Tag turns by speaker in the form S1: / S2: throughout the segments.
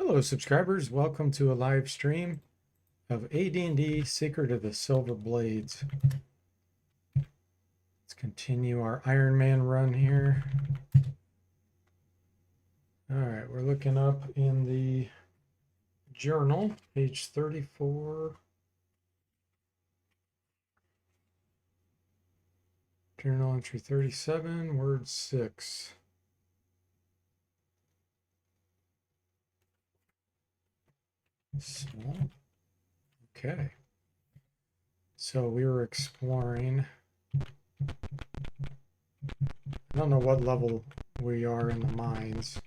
S1: Hello, subscribers. Welcome to a live stream of AD&D Secret of the Silver Blades. Let's continue our Iron Man run here. All right, we're looking up in the journal, page 34. Journal entry 37, word 6. Okay. So we were exploring. I don't know what level we are in the mines.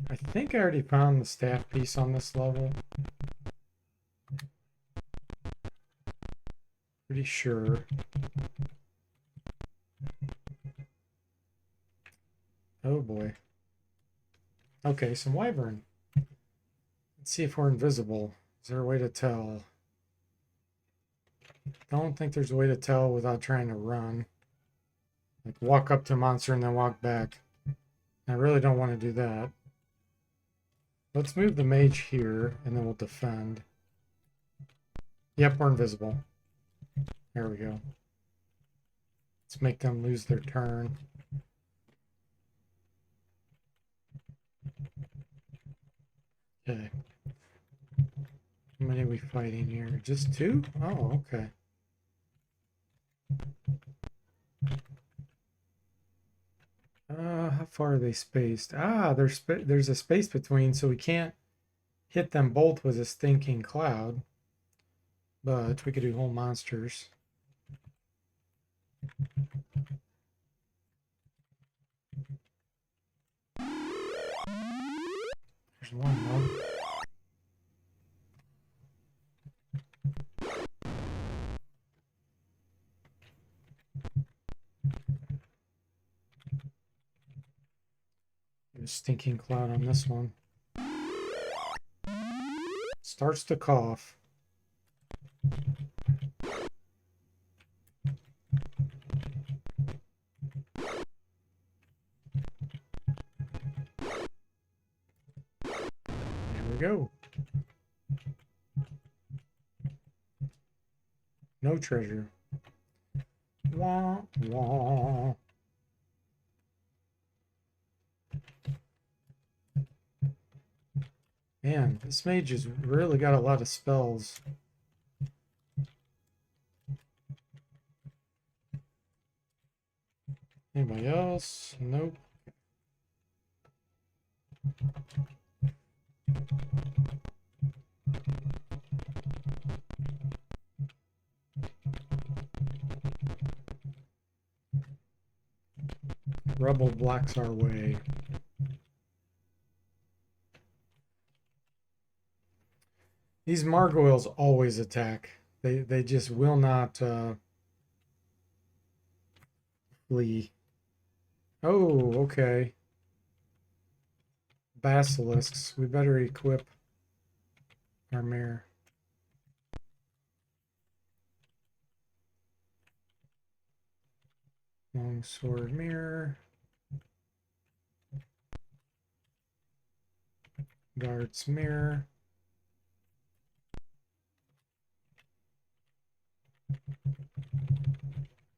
S1: I think I already found the staff piece on this level. Pretty sure. Oh boy. Okay, some wyvern. Let's see if we're invisible. Is there a way to tell? I don't think there's a way to tell without trying to run. Like walk up to a monster and then walk back. I really don't want to do that. Let's move the mage here and then we'll defend. Yep, we're invisible. There we go. Let's make them lose their turn. Okay. How many are we fighting here? Just two? Oh, okay. How far are they spaced? There's a space between, so we can't hit them both with a stinking cloud. But we could do whole monsters. There's one though. A stinking cloud on this one. Starts to cough. There we go. No treasure. Wah, wah. Man, this mage has really got a lot of spells. Anybody else? Nope. Rubble blocks our way. These gargoyles always attack. They just will not flee. Oh, okay. Basilisks. We better equip our mare. Longsword mirror. Guards mirror.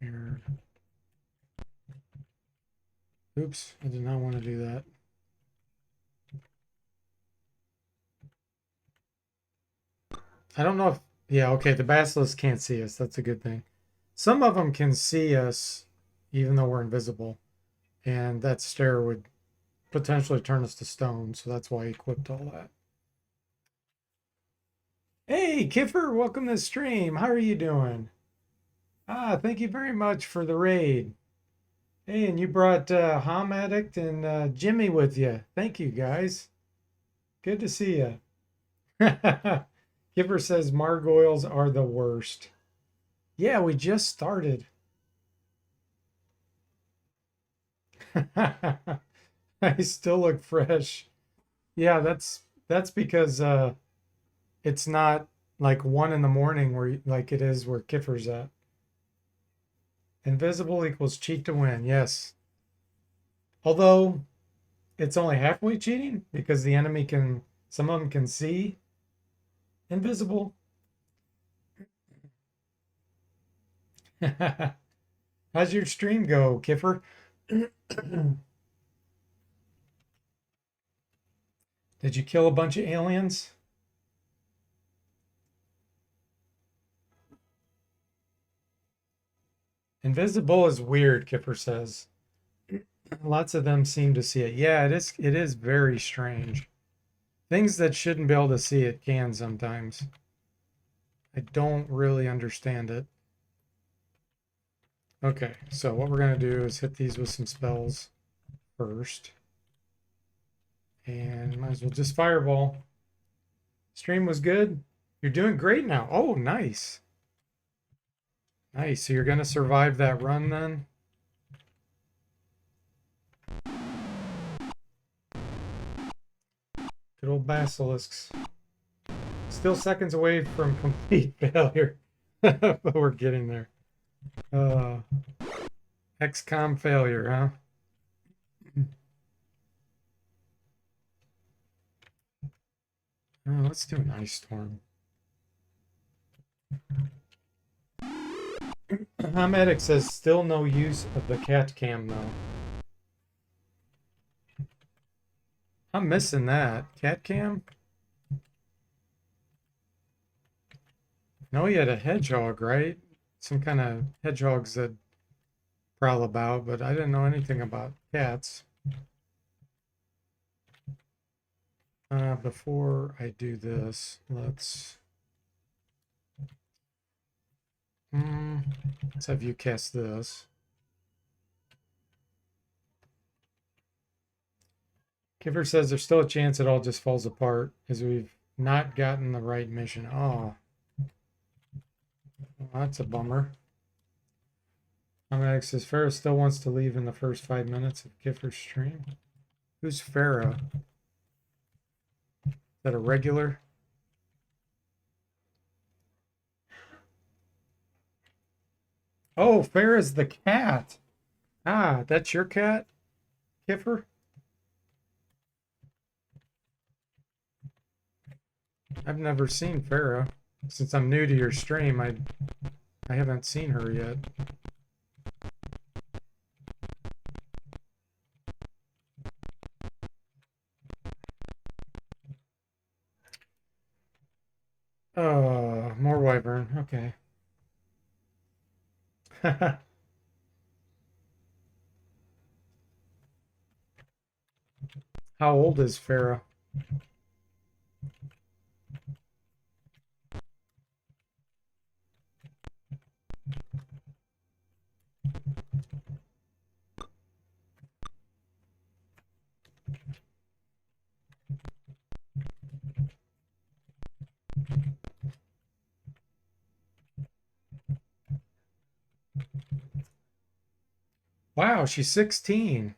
S1: Mirror. Oops, I did not want to do that. I don't know if, yeah, okay, the basilisk can't see us. That's a good thing. Some of them can see us even though we're invisible. And that stare would potentially turn us to stone. So that's why I equipped all that. Hey, Kiffer, welcome to the stream. How are you doing? Thank you very much for the raid. Hey, and you brought Ham Addict and Jimmy with you. Thank you, guys. Good to see you. Kipper says Margoyles are the worst. Yeah, we just started. I still look fresh. Yeah, that's because it's not like 1 in the morning like it is where Kiffer's at. Invisible equals cheat to win. Yes. Although it's only halfway cheating because the enemy some of them can see invisible. How's your stream go, Kiffer? Did you kill a bunch of aliens? Invisible is weird, Kipper says. Lots of them seem to see it. Yeah, it is very strange. Things that shouldn't be able to see it can sometimes. I don't really understand it. Okay, so what we're going to do is hit these with some spells first. And might as well just fireball. Stream was good. You're doing great now. Oh, nice. Nice. So you're going to survive that run then? Good old basilisks. Still seconds away from complete failure. But we're getting there. XCOM failure, huh? Let's do an ice storm. Medic says still no use of the cat cam though. I'm missing that. Cat cam? No, he had a hedgehog, right? Some kind of hedgehogs that prowl about, but I didn't know anything about cats. Before I do this, let's have you cast this. Kipper says there's still a chance it all just falls apart as we've not gotten the right mission. Oh, well, that's a bummer. Alex says Farrah still wants to leave in the first 5 minutes of Kiffer's stream. Who's Farrah? Is that a regular? Oh, Farrah's the cat. Ah, that's your cat, Kiffer? I've never seen Farrah. Since I'm new to your stream, I haven't seen her yet. Oh, more wyvern. Okay. How old is Farrah? Wow, she's 16.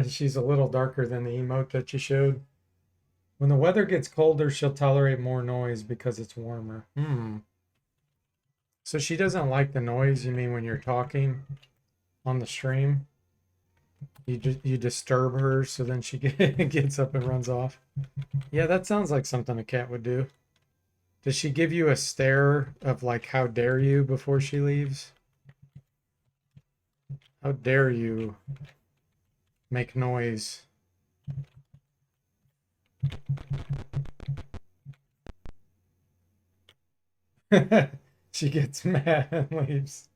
S1: She's a little darker than the emote that you showed. When the weather gets colder, she'll tolerate more noise because it's warmer. So she doesn't like the noise, you mean when you're talking on the stream? You disturb her so then she gets up and runs off. Yeah, that sounds like something a cat would do. Does she give you a stare of like, how dare you before she leaves? How dare you make noise? She gets mad and leaves.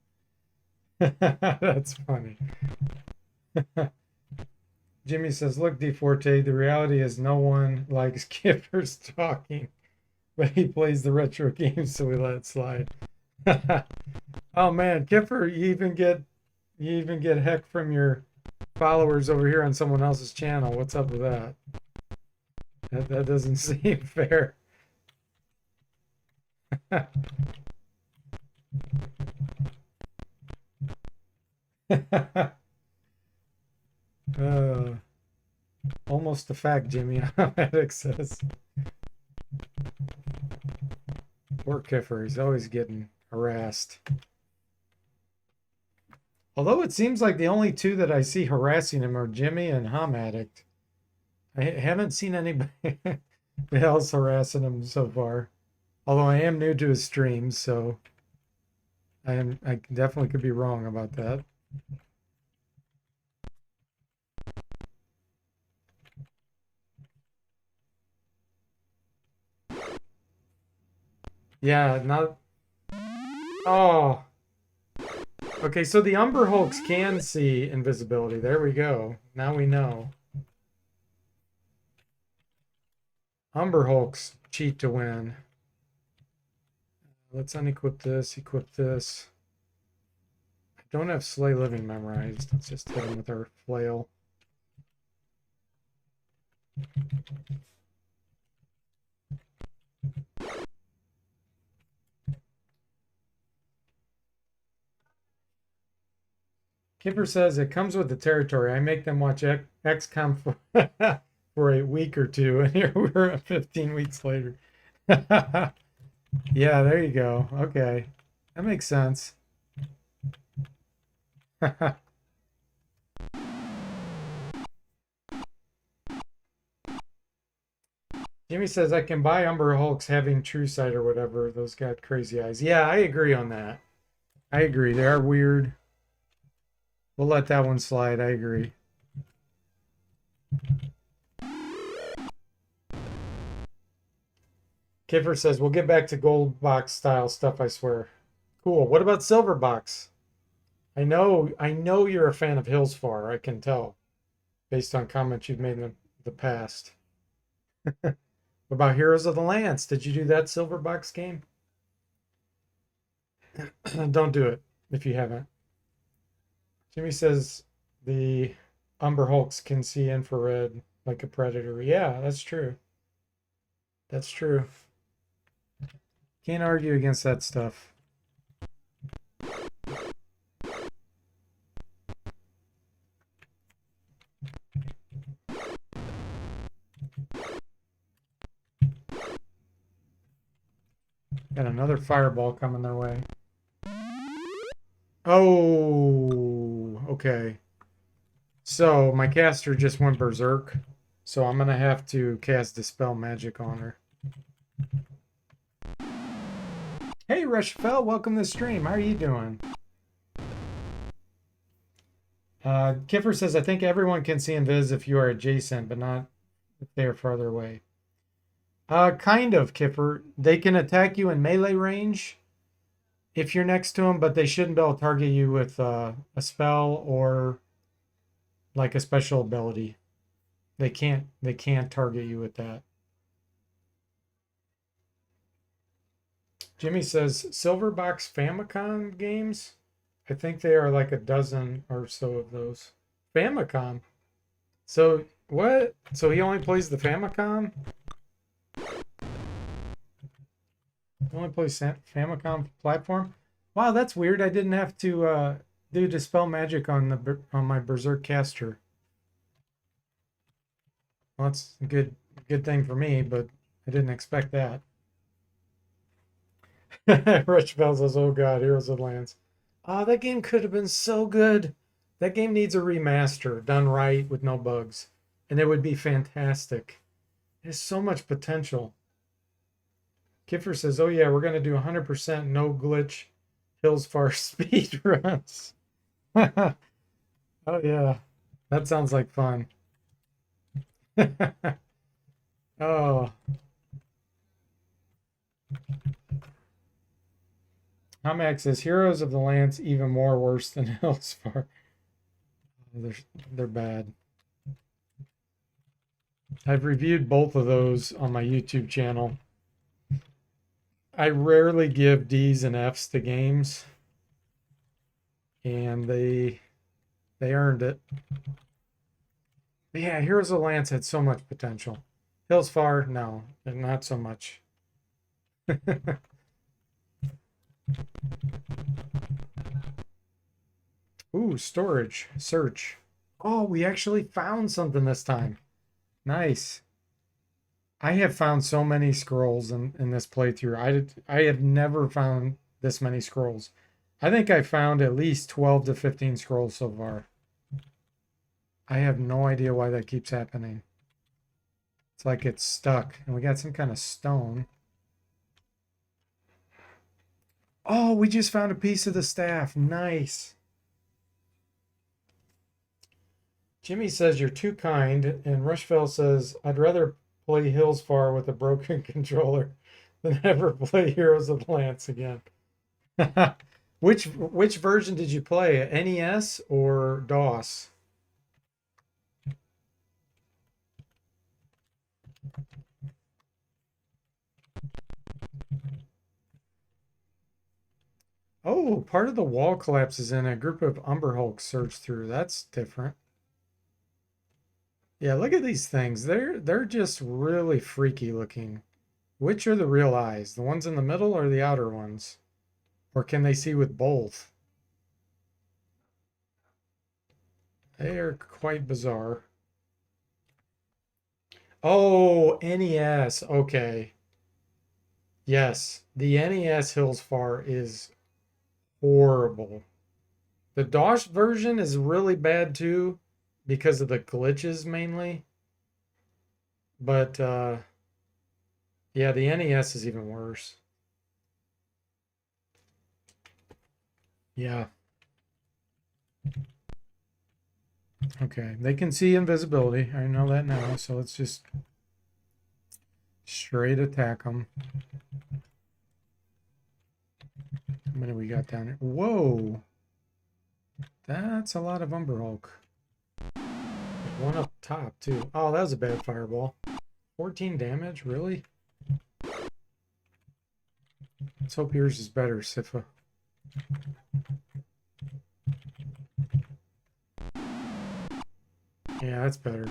S1: That's funny. Jimmy says, look, DeForte, the reality is no one likes Kipper's talking, but he plays the retro games, so we let it slide. Oh man, Kipper, you even get heck from your followers over here on someone else's channel. What's up with that? That doesn't seem fair. uh, almost a fact, Jimmy. Alex says. Poor Kiffer, he's always getting harassed. Although it seems like the only two that I see harassing him are Jimmy and Hum Addict. I haven't seen anybody else harassing him so far. Although I am new to his streams, so I definitely could be wrong about that. Yeah, not. Oh. Okay, so the Umber Hulks can see invisibility. There we go. Now we know. Umber Hulks cheat to win. Let's unequip this, equip this. I don't have Slay Living memorized. Let's just hit him with our flail. Kipper says it comes with the territory. I make them watch XCOM for a week or two, and here we're 15 weeks later. Yeah, there you go. Okay, that makes sense. Jimmy says I can buy Umber Hulks having True Sight or whatever. Those got crazy eyes. Yeah, I agree on that. I agree. They are weird. We'll let that one slide. I agree. Kiffer says we'll get back to gold box style stuff, I swear. Cool. What about silver box? I know you're a fan of Hillsfar, I can tell, based on comments you've made in the past. What about Heroes of the Lance? Did you do that silver box game? Don't do it if you haven't. Jimmy says the Umber Hulks can see infrared like a predator. Yeah, that's true. That's true. Can't argue against that stuff. Got another fireball coming their way. Oh, okay. So my caster just went berserk. So I'm gonna have to cast Dispel Magic on her. Hey Rushfell, welcome to the stream. How are you doing? Kiffer says, I think everyone can see invis if you are adjacent, but not if they are farther away. Kind of, Kiffer. They can attack you in melee range if you're next to them, but they shouldn't be able to target you with a spell or like a special ability. They can't target you with that. Jimmy says Silverbox Famicom games. I think they are like a dozen or so of those. Famicom. So what? So he only plays the Famicom? He only plays Famicom platform? Wow, that's weird. I didn't have to do Dispel Magic on my Berserk caster. Well, that's a good thing for me, but I didn't expect that. Rich Bell says, oh god, Heroes of Lands. Ah, that game could have been so good. That game needs a remaster done right with no bugs. And it would be fantastic. It has so much potential. Kiffer says, oh yeah, we're going to do 100% no glitch Hillsfar speed runs. Oh yeah, that sounds like fun. Oh. Hamax says Heroes of the Lance even more worse than Hillsfar. They're bad. I've reviewed both of those on my YouTube channel. I rarely give D's and F's to games, and they earned it. But yeah, Heroes of the Lance had so much potential. Hillsfar, no, not so much. Ooh, storage. Search. Oh, we actually found something this time. Nice. I have found so many scrolls in this playthrough. I have never found this many scrolls. I think I found at least 12 to 15 scrolls so far. I have no idea why that keeps happening. It's like it's stuck. And we got some kind of stone. Oh, we just found a piece of the staff. Nice. Jimmy says you're too kind, and Rushfell says I'd rather play Hills Far with a broken controller than ever play Heroes of Lance again. Which version did you play? NES or DOS? Oh, part of the wall collapses in a group of Umber Hulks surge through. That's different. Yeah, look at these things. They're just really freaky looking. Which are the real eyes? The ones in the middle or the outer ones? Or can they see with both? They are quite bizarre. Oh, NES. Okay. Yes, the NES Hills Far is horrible. The DOS version is really bad too because of the glitches mainly. But yeah, the NES is even worse. Yeah. Okay. They can see invisibility. I know that now. So let's just straight attack them. How many we got down here? Whoa. That's a lot of Umber Hulk. There's one up top too. Oh, that was a bad fireball. 14 damage? Really? Let's hope yours is better, Sifa. Yeah, that's better.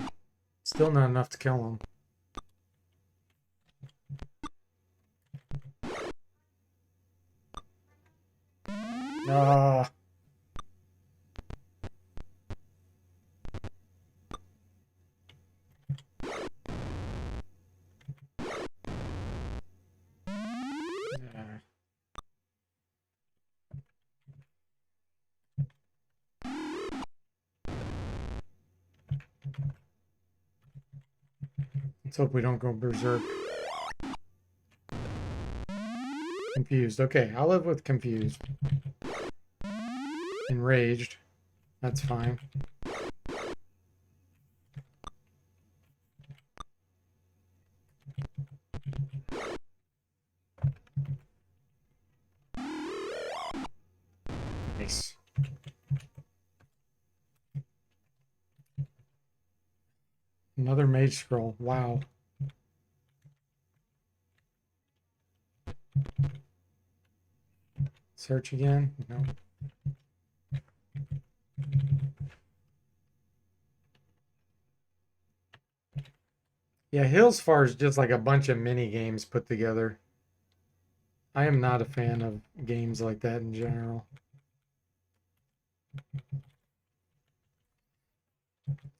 S1: Still not enough to kill him. Ah. Yeah. Let's hope we don't go berserk. Confused. Okay, I'll live with confused. Enraged. That's fine. Nice. Another mage scroll. Wow. Search again? No. Yeah, Hills Far is just like a bunch of mini games put together. I am not a fan of games like that in general.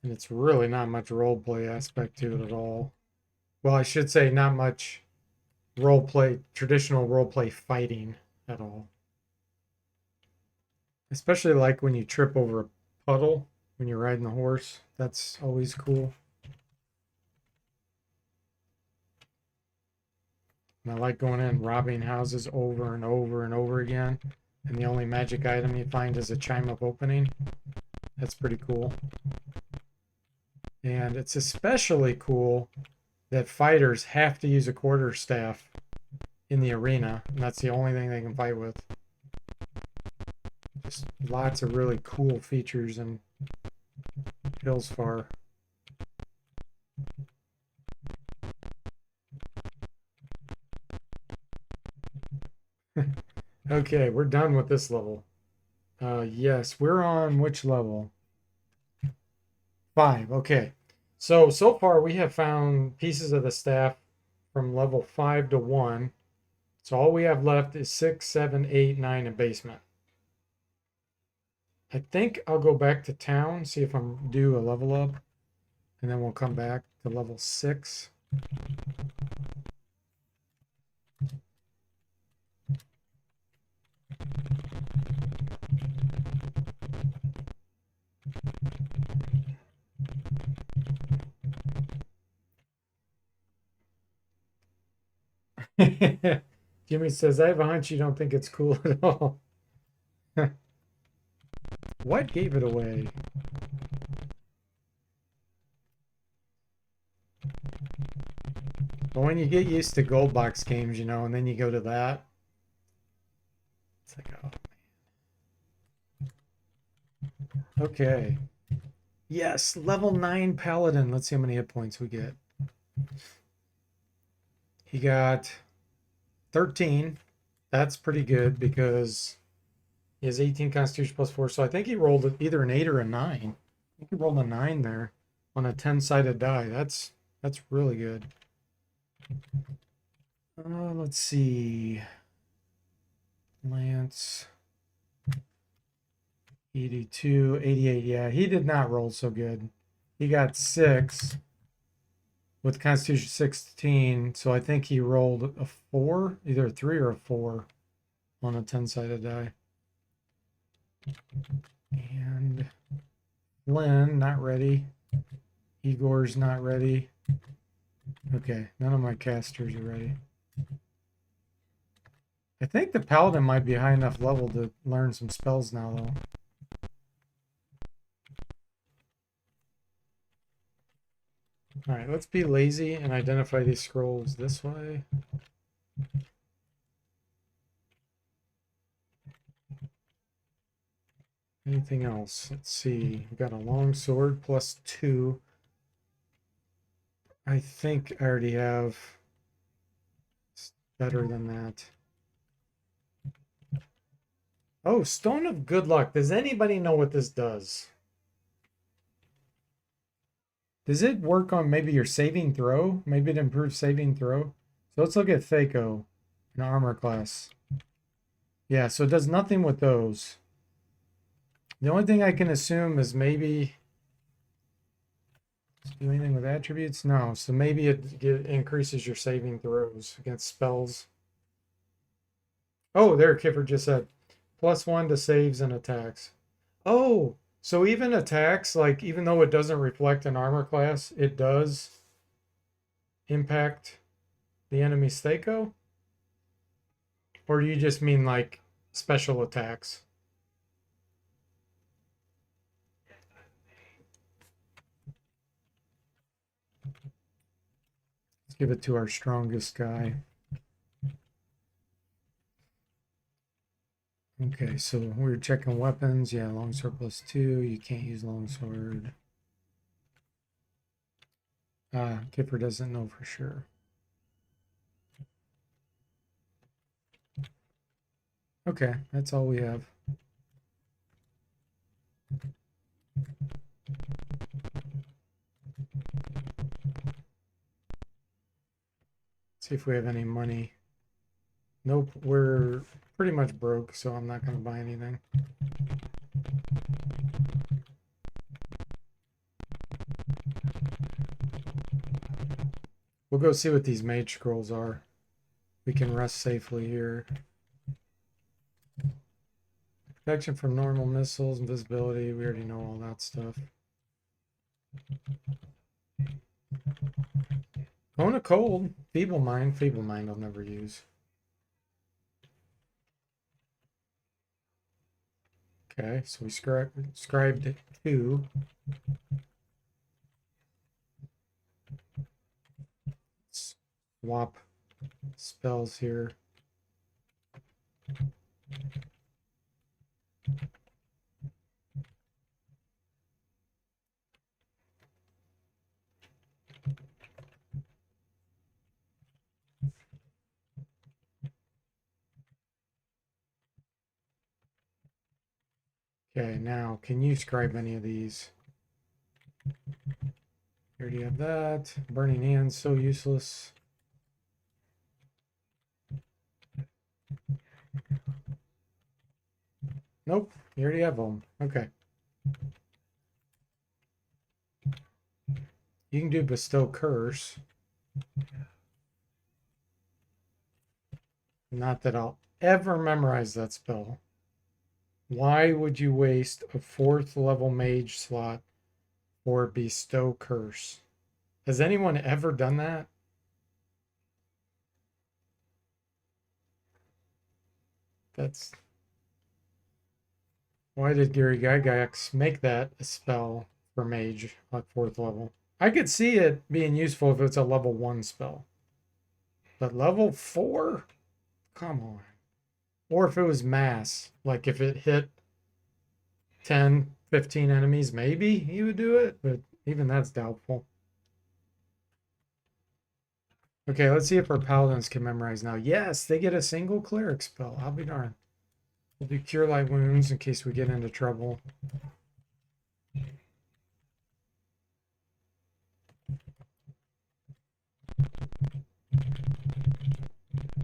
S1: And it's really not much roleplay aspect to it at all. Well, I should say not much traditional roleplay fighting at all. Especially like when you trip over a puddle when you're riding the horse. That's always cool. And I like going in and robbing houses over and over and over again. And the only magic item you find is a chime of opening. That's pretty cool. And it's especially cool that fighters have to use a quarterstaff in the arena. And that's the only thing they can fight with. Just lots of really cool features in Hills Far. Okay, we're done with this level. Yes, we're on which level? 5. Okay. So far we have found pieces of the staff from level 5 to 1. So all we have left is 6, 7, 8, 9, and basement. I think I'll go back to town, see if I'm due a level up, and then we'll come back to level 6. Jimmy says, I have a hunch you don't think it's cool at all. What gave it away? But when you get used to gold box games, you know, and then you go to that, it's like, oh. Okay. Yes, level 9 paladin. Let's see how many hit points we get. He got 13. That's pretty good because he has 18 constitution plus 4. So I think he rolled either an 8 or a 9. I think he rolled a 9 there on a 10-sided die. That's really good. Let's see. Lance. 82, 88. Yeah, he did not roll so good. He got 6 with Constitution 16. So I think he rolled a 4, either a 3 or a 4 on a 10-sided die. And Flynn, not ready. Igor's not ready. Okay, none of my casters are ready. I think the Paladin might be high enough level to learn some spells now, though. All right, let's be lazy and identify these scrolls this way. Anything else? Let's see. We've got a long sword plus 2. I think I already have better than that. Oh, Stone of Good Luck. Does anybody know what this does? Does it work on maybe your saving throw? Maybe it improves saving throw. So let's look at Thaco, an armor class. Yeah, so it does nothing with those. The only thing I can assume is maybe do anything with attributes? No, so maybe it increases your saving throws against spells. Oh, there, Kipper just said +1 to saves and attacks. Oh, so even attacks, like even though it doesn't reflect an armor class, it does impact the enemy's Thaco? Or do you just mean like special attacks? Let's give it to our strongest guy. Okay, so we're checking weapons. Yeah, longsword +2. You can't use longsword. Kipper doesn't know for sure. Okay, that's all we have. See if we have any money. Nope, we're pretty much broke, so I'm not going to buy anything. We'll go see what these mage scrolls are. We can rest safely here. Protection from normal missiles, invisibility, we already know all that stuff. Cone of Cold, Feeble Mind I'll never use. Okay, so we scribed 2. Swap spells here. Okay, now can you scribe any of these? You already have that. Burning Hands, so useless. Nope, you already have them. Okay. You can do Bestow Curse. Not that I'll ever memorize that spell. Why would you waste a 4th level mage slot for Bestow Curse? Has anyone ever done that? That's... Why did Gary Gygax make that a spell for mage at 4th level? I could see it being useful if it's a level 1 spell. But level 4? Come on. Or if it was mass, like if it hit 10, 15 enemies, maybe he would do it, but even that's doubtful. Okay, let's see if our paladins can memorize now. Yes, they get a single cleric spell. I'll be darned. We'll do Cure Light Wounds in case we get into trouble.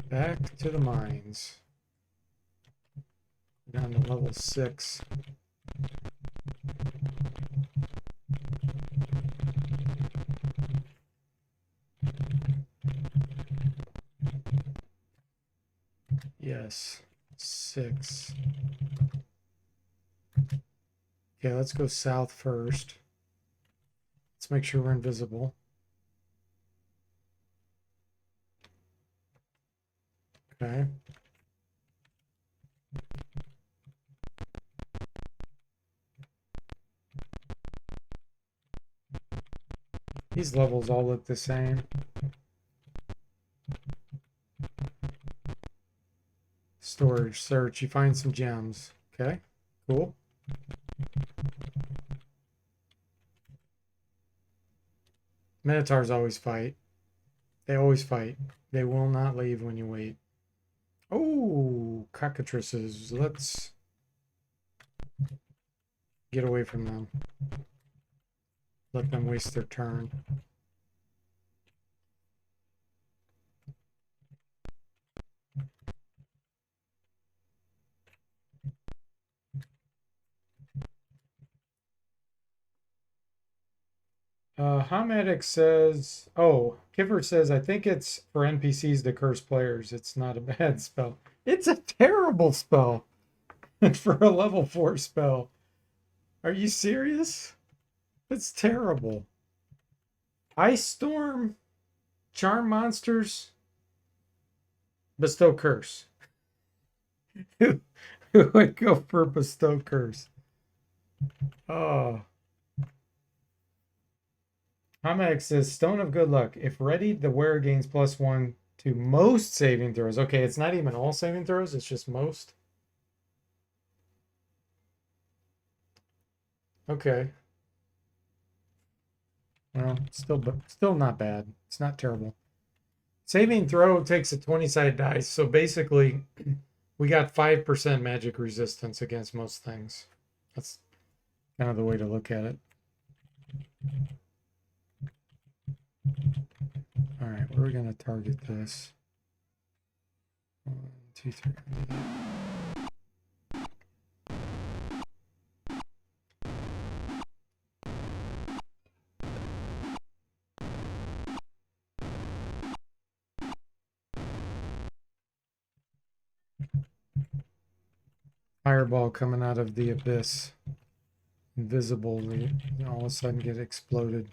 S1: Back to the mines. Down to level 6. Yes, 6. Okay, let's go south first. Let's make sure we're invisible. Okay. These levels all look the same. Storage, search, you find some gems. Okay, cool. Minotaurs always fight. They always fight. They will not leave when you wait. Oh, cockatrices. Let's get away from them. Let them waste their turn. Hamedic says, oh, Kipper says, I think it's for NPCs to curse players. It's not a bad spell. It's a terrible spell for a level 4 spell. Are you serious? It's terrible. Ice Storm, Charm Monsters, Bestow Curse. Who would go for Bestow Curse? Oh. Hamek says, Stone of Good Luck. If readied, the wearer gains +1 to most saving throws. Okay, it's not even all saving throws, it's just most. Okay. Well, still not bad. It's not terrible. Saving throw takes a 20-sided dice, so basically we got 5% magic resistance against most things. That's kind of the way to look at it. All right, where are we going to target this? 1, 2, 3. Fireball coming out of the abyss. Invisible, all of a sudden get exploded.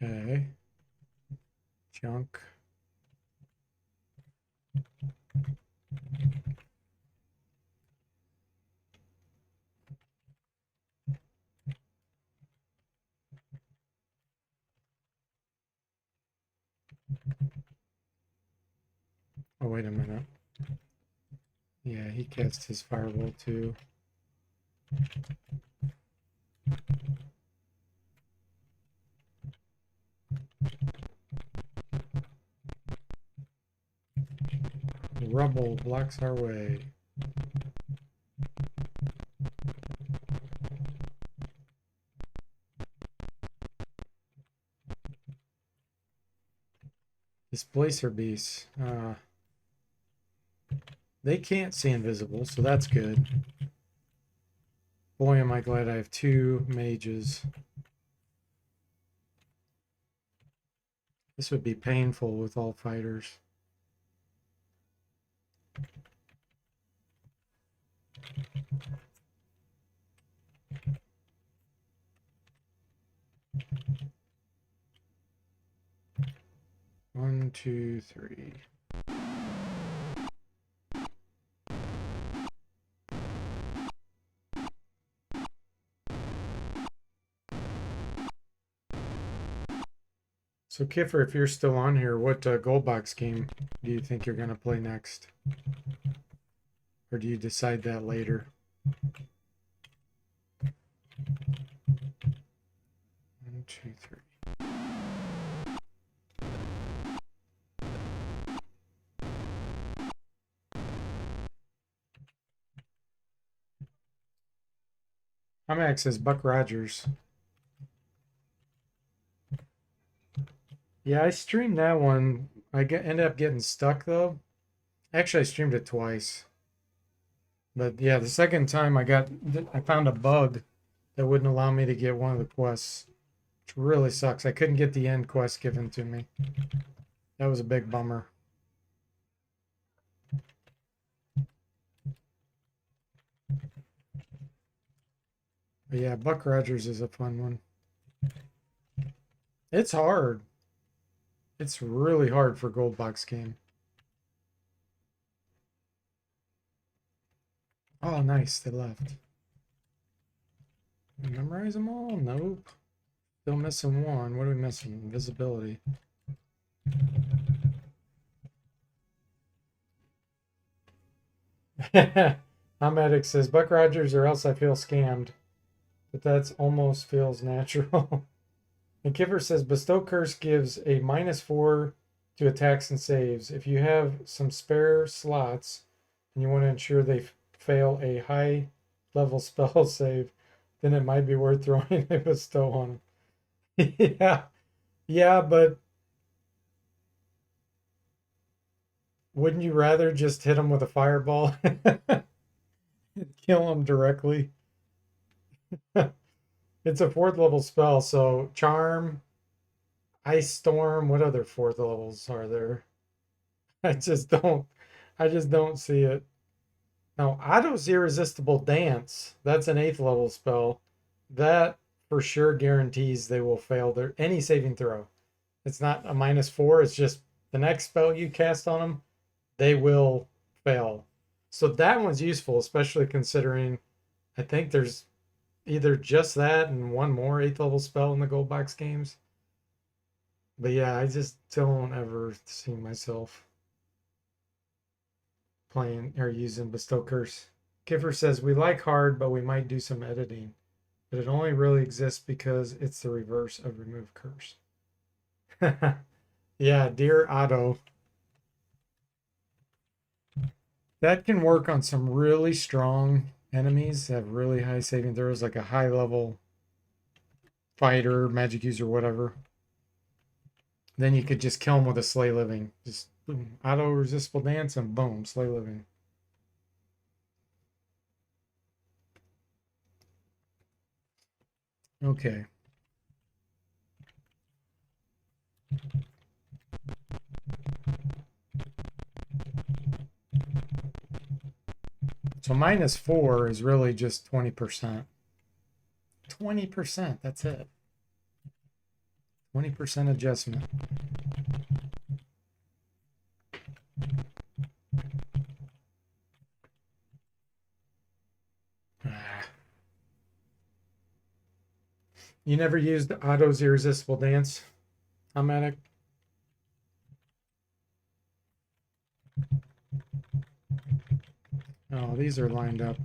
S1: Okay. Junk. Oh, wait a minute. Yeah, he cast his fireball too. Rubble blocks our way. Displacer beasts. They can't see invisible, so that's good. Boy, am I glad I have 2 mages. This would be painful with all fighters. One, two, three. So Kiffer, if you're still on here, what gold box game do you think you're going to play next? Or do you decide that later? 1, 2, 3. Hamax says Buck Rogers. Yeah, I streamed that one. Ended up getting stuck though. Actually, I streamed it twice. But yeah, the second time I found a bug that wouldn't allow me to get one of the quests, which really sucks. I couldn't get the end quest given to me. That was a big bummer. But yeah, Buck Rogers is a fun one. It's hard. It's really hard for gold box game. Oh, nice. They left. Memorize them all? Nope. Still missing one. What are we missing? Invisibility. Ahmedic says Buck Rogers or else I feel scammed. But that's almost feels natural. And Kipper says Bestow Curse gives a -4 to attacks and saves. If you have some spare slots and you want to ensure they fail a high level spell save, then it might be worth throwing a Bestow on them. Yeah, but wouldn't you rather just hit them with a fireball and kill them directly? It's a 4th level spell, so Charm, Ice Storm, what other 4th levels are there? I just don't see it. Now, Otto's Irresistible Dance, that's an 8th level spell. That for sure guarantees they will fail their any saving throw. It's not a -4, it's just the next spell you cast on them, they will fail. So that one's useful, especially considering I think there's either just that and one more 8th level spell in the gold box games. But yeah, I just don't ever see myself playing or using Bestow Curse. Kiffer says we like hard, but we might do some editing. But it only really exists because it's the reverse of remove curse. Yeah, dear Otto. That can work on some really strong enemies that have really high saving throws, like a high level fighter, magic user, whatever. Then you could just kill them with a Slay Living. Just boom, auto resistible dance and boom, Slay Living. Okay. So -4 is really just 20%. 20%, that's it. 20% adjustment. You never used Otto's Irresistible Dance, Automatic? Oh, these are lined up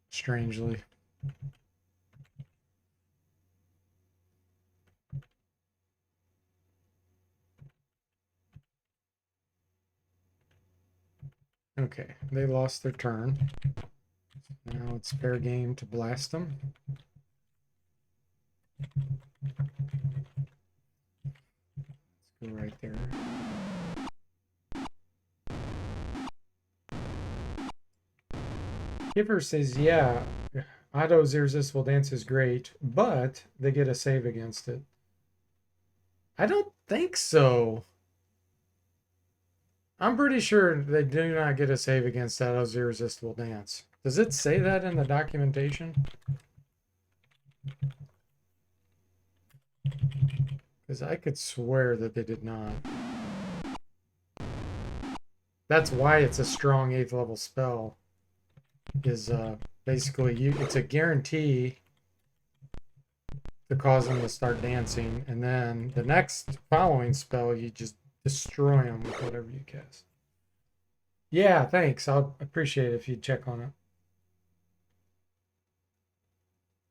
S1: strangely. Okay, they lost their turn. Now it's fair game to blast them. Let's go right there. Giver says, yeah, Otto's Irresistible Dance is great, but they get a save against it. I don't think so. I'm pretty sure they do not get a save against Otto's Irresistible Dance. Does it say that in the documentation? Because I could swear that they did not. That's why it's a strong 8th level spell. Is basically it's a guarantee to cause them to start dancing, and then the next following spell you just destroy them with whatever you cast. Yeah, thanks. I'll appreciate it if you check on it.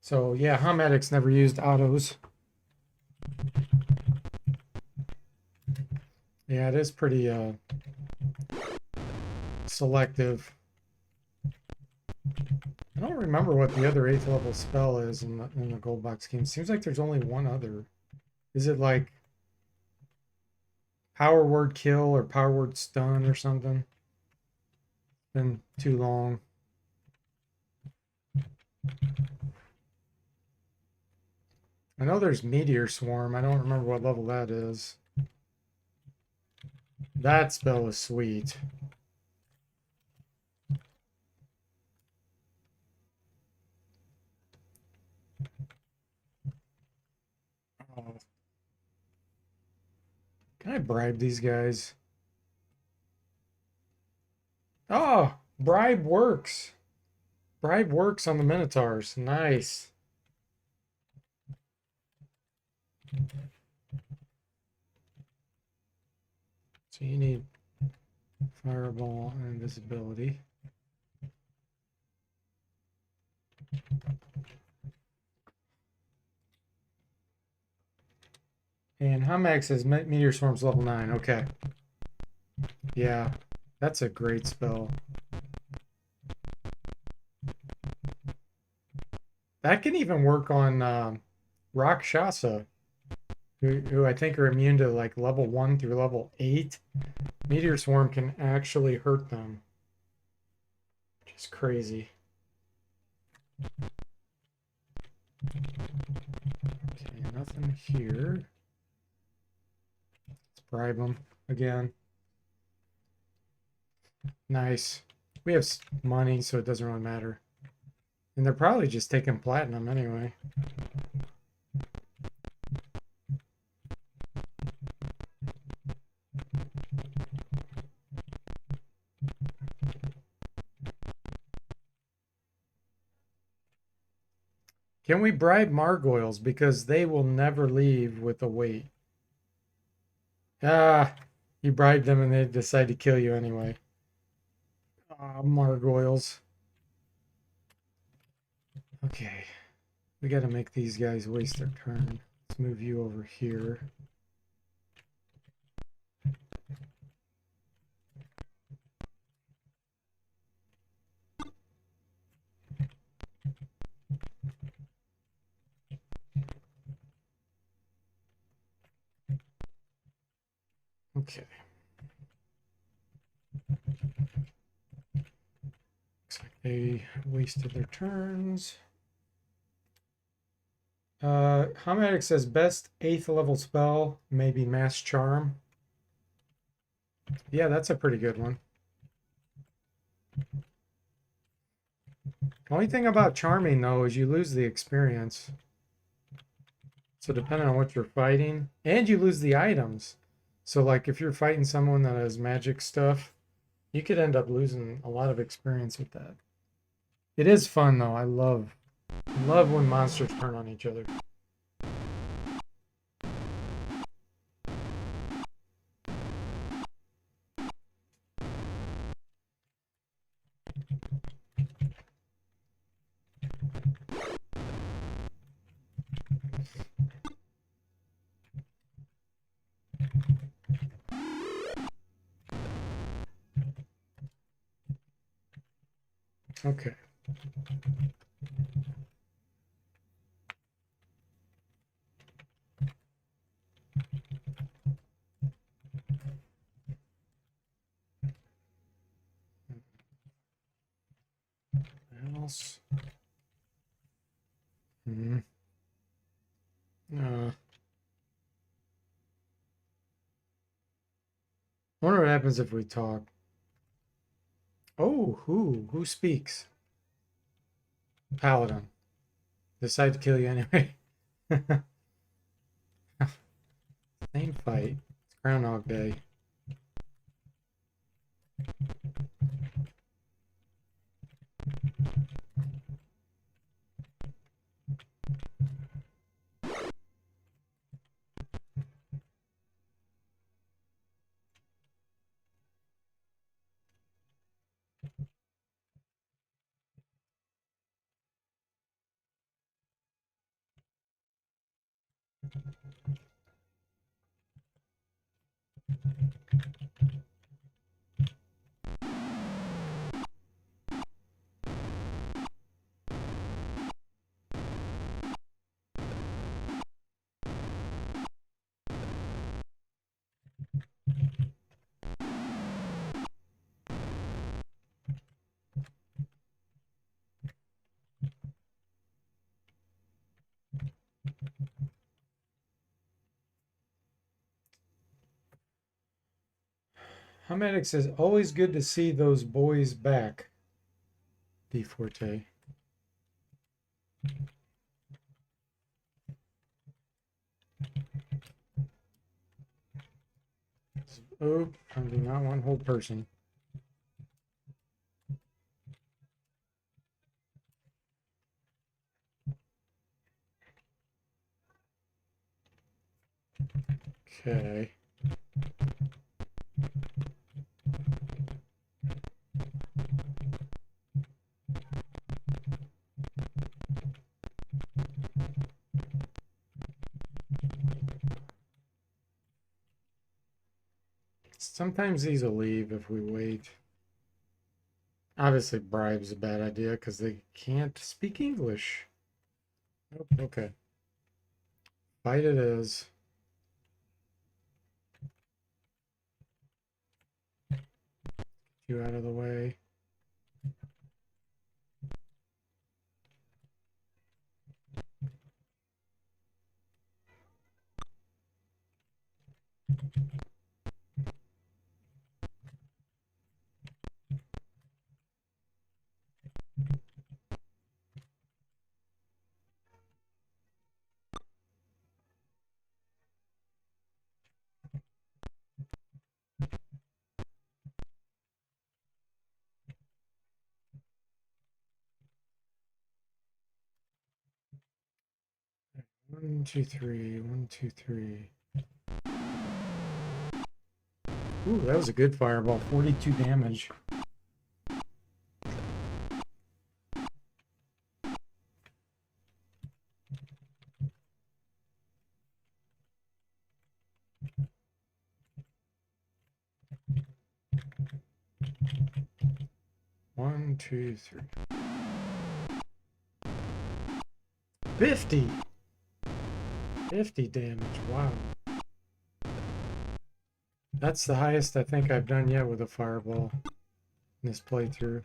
S1: So yeah, Homedics never used autos. Yeah, it is pretty selective. I don't remember what the other 8th level spell is in the gold box game. Seems like there's only one other. Is it like power word kill or power word stun or something? Been too long. I know there's Meteor Swarm. I don't remember what level that is. That spell is sweet. Oh. Can I bribe these guys? Oh, bribe works. Bribe works on the Minotaurs. Nice. So you need fireball and invisibility. And Humax says Meteor Swarm's level 9. Okay. Yeah, that's a great spell. That can even work on Rakshasa, who I think are immune to like level 1 through level 8. Meteor Swarm can actually hurt them. Which is crazy. Okay, nothing here. Let's bribe them again. Nice. We have money, so it doesn't really matter. And they're probably just taking platinum anyway. Can we bribe Margoyles? Because they will never leave with a weight. Ah, you bribe them and they decide to kill you anyway. Ah, Margoyles. Okay. We got to make these guys waste their turn. Let's move you over here. Okay. Looks like they wasted their turns. Homedic says best 8th level spell, maybe Mass Charm. Yeah, that's a pretty good one. Only thing about charming though is you lose the experience. So depending on what you're fighting, and you lose the items. So like if you're fighting someone that has magic stuff, you could end up losing a lot of experience with that. It is fun though. I love when monsters turn on each other. Okay. What else? Hmm. I wonder what happens if we talk. Oh, who speaks? Paladin. Decide to kill you anyway. Same fight. It's Groundhog Day. Homedic says, always good to see those boys back. D Forte. Oh, I do not want whole person. Okay. Sometimes these will leave if we wait. Obviously, bribe's a bad idea because they can't speak English. Nope, okay. Fight it is. You out of the way. One, two, three. One, two, three. Ooh, that was a good fireball. 42 damage. One, two, three. 50! 50 damage. Wow. That's the highest I think I've done yet with a fireball in this playthrough.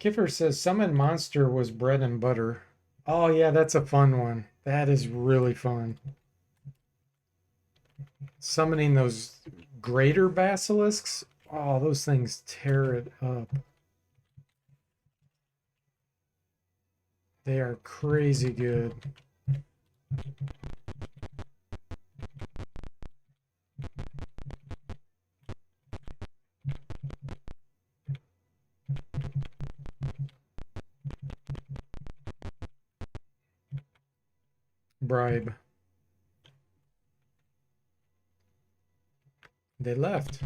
S1: Kiffer says summon monster was bread and butter. Oh yeah, that's a fun one. That is really fun. Summoning those greater basilisks. Oh, those things tear it up. They are crazy good. Bribe. They left.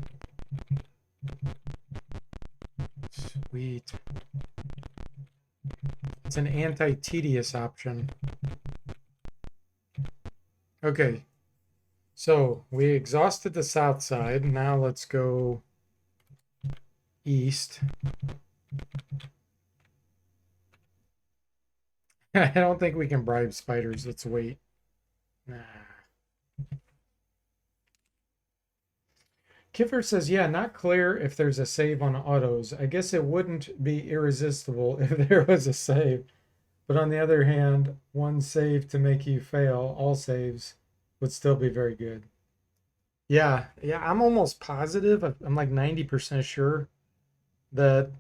S1: Wheat. It's an anti-tedious option. Okay, so we exhausted the south side. Now let's go east. I don't think we can bribe spiders. Let's wait. Nah. Kiffer says, yeah, not clear if there's a save on autos. I guess it wouldn't be irresistible if there was a save. But on the other hand, one save to make you fail, all saves would still be very good. Yeah, I'm almost positive. I'm like 90% sure that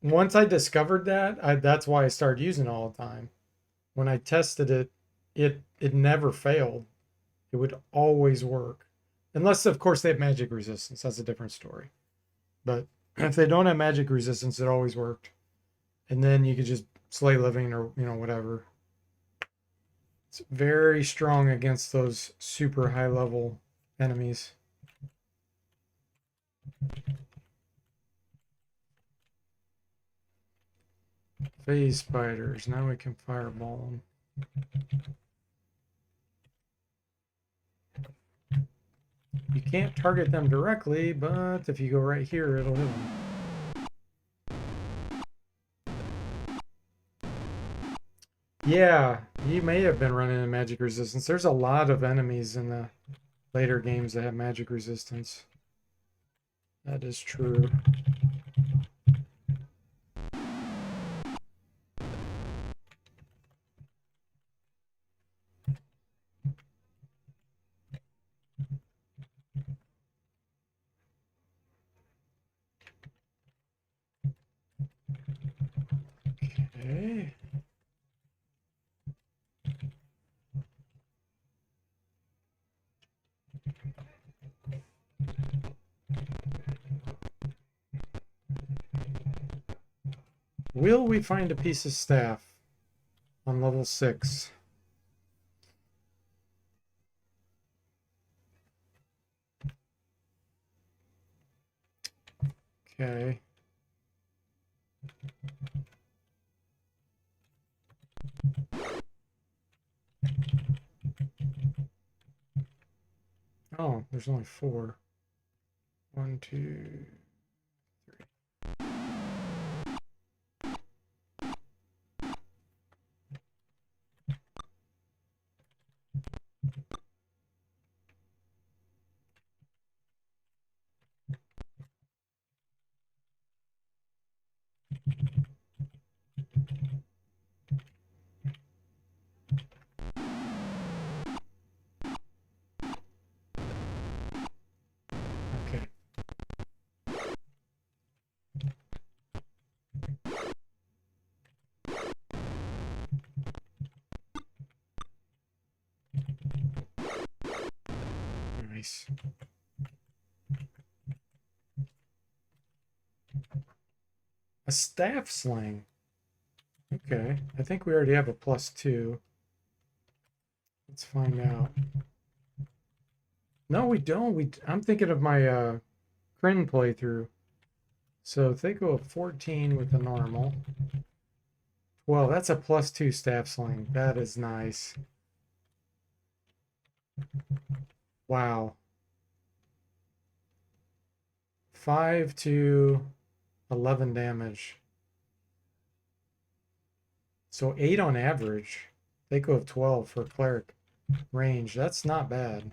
S1: once I discovered that, that's why I started using it all the time. When I tested it, it never failed. It would always work. Unless, of course, they have magic resistance. That's a different story. But if they don't have magic resistance, it always worked. And then you could just slay living or, whatever. It's very strong against those super high level enemies. Phase spiders. Now we can fireball them. You can't target them directly, but if you go right here, it'll hit them. Yeah, you may have been running a magic resistance. There's a lot of enemies in the later games that have magic resistance. That is true. Okay. Will we find a piece of staff on level 6? Okay. Oh, there's only 4. 1, 2, 3. Okay. Nice. A staff sling. Okay. I think we already have a +2. Let's find out. No, we don't. I'm thinking of my Kryn playthrough. So if they go 14 with the normal. Well, that's a +2 staff sling. That is nice. Wow. 5 to 11 damage. So 8 on average. They go of 12 for cleric range. That's not bad.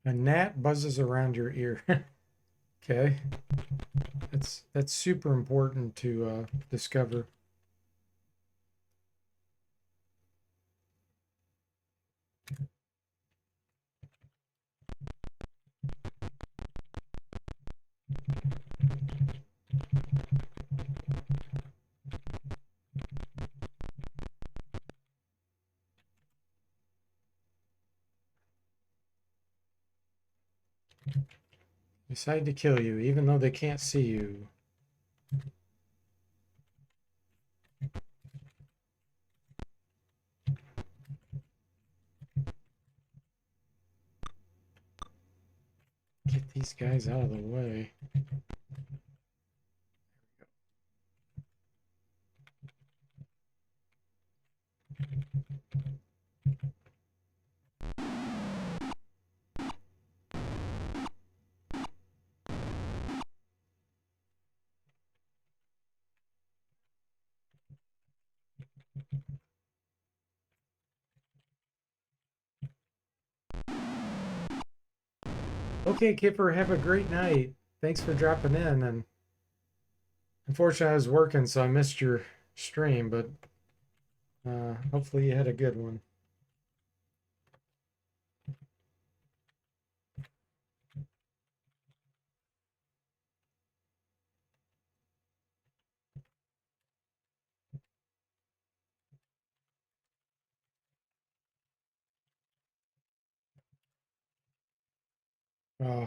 S1: A gnat buzzes around your ear. Okay. That's super important to discover. Decide to kill you, even though they can't see you. Get these guys out of the way. Okay, Kipper, have a great night. Thanks for dropping in. And unfortunately, I was working, so I missed your stream, but hopefully you had a good one. Uh,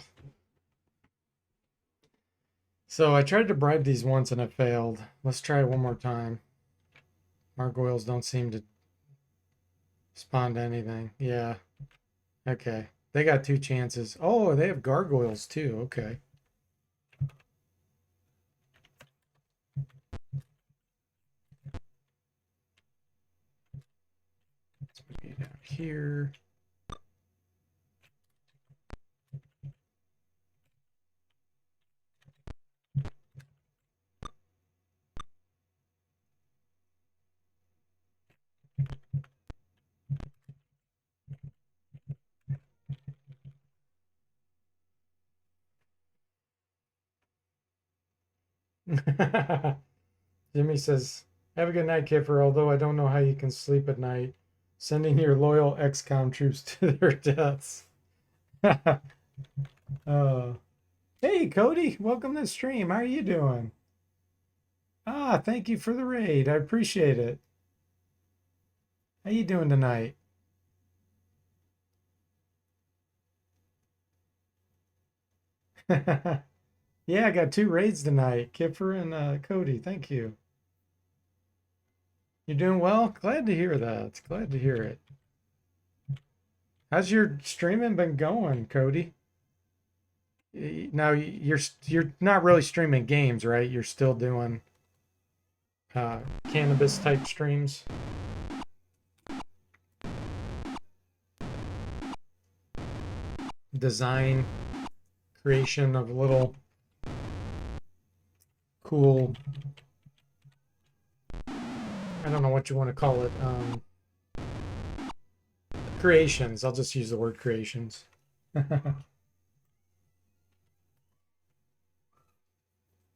S1: so I tried to bribe these once and it failed. Let's try it one more time. Gargoyles don't seem to spawn to anything. Yeah. Okay. They got 2 chances. Oh, they have gargoyles too. Okay. Let's put it down here. Jimmy says, have a good night, Kipper. Although I don't know how you can sleep at night, sending your loyal XCOM troops to their deaths. Hey, Cody, welcome to the stream. How are you doing? Ah, thank you for the raid. I appreciate it. How you doing tonight? Yeah, I got 2 raids tonight. Kipper and Cody. Thank you. You're doing well? Glad to hear that. Glad to hear it. How's your streaming been going, Cody? Now you're not really streaming games, right? You're still doing cannabis type streams. Design, creation of little cool, I don't know what you want to call it. Creations. I'll just use the word creations.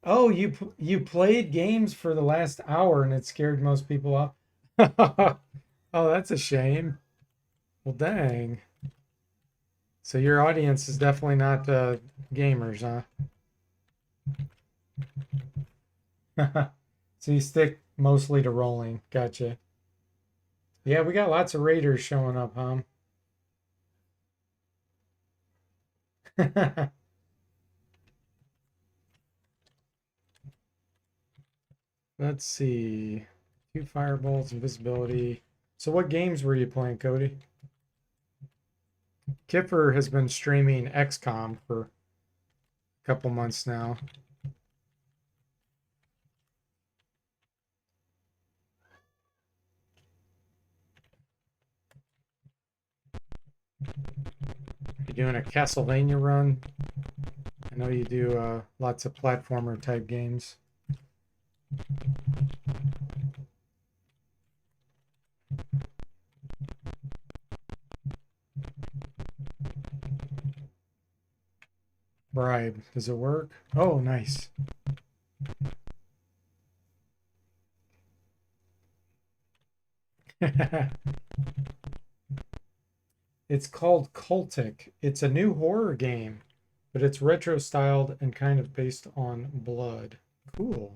S1: Oh, you played games for the last hour and it scared most people off. Oh, that's a shame. Well, dang. So your audience is definitely not gamers, huh? So you stick mostly to rolling. Gotcha. Yeah, we got lots of raiders showing up, huh? Let's see. 2 fireballs, invisibility. So what games were you playing, Cody? Kipper has been streaming XCOM for a couple months now. You doing a Castlevania run? I know you do lots of platformer type games. Bribe. Does it work? Oh, nice. It's called Cultic. It's a new horror game, but it's retro styled and kind of based on blood. Cool.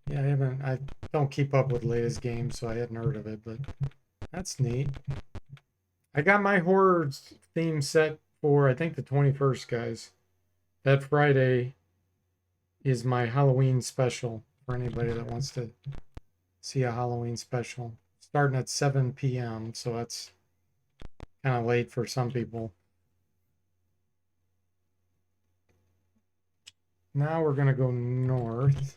S1: Yeah, I don't keep up with latest games, so I hadn't heard of it, but that's neat. I got my horror theme set for, I think, the 21st, guys. That Friday is my Halloween special for anybody that wants to see a Halloween special. Starting at 7 p.m., so that's kind of late for some people. Now we're going to go north.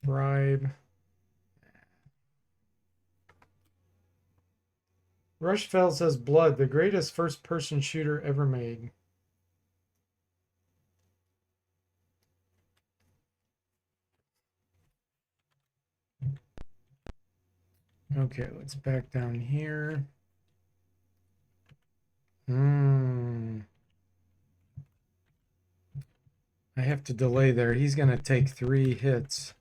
S1: Bribe. Rushfeld says Blood, the greatest first-person shooter ever made. Okay, let's back down here. I have to delay there. He's going to take 3 hits.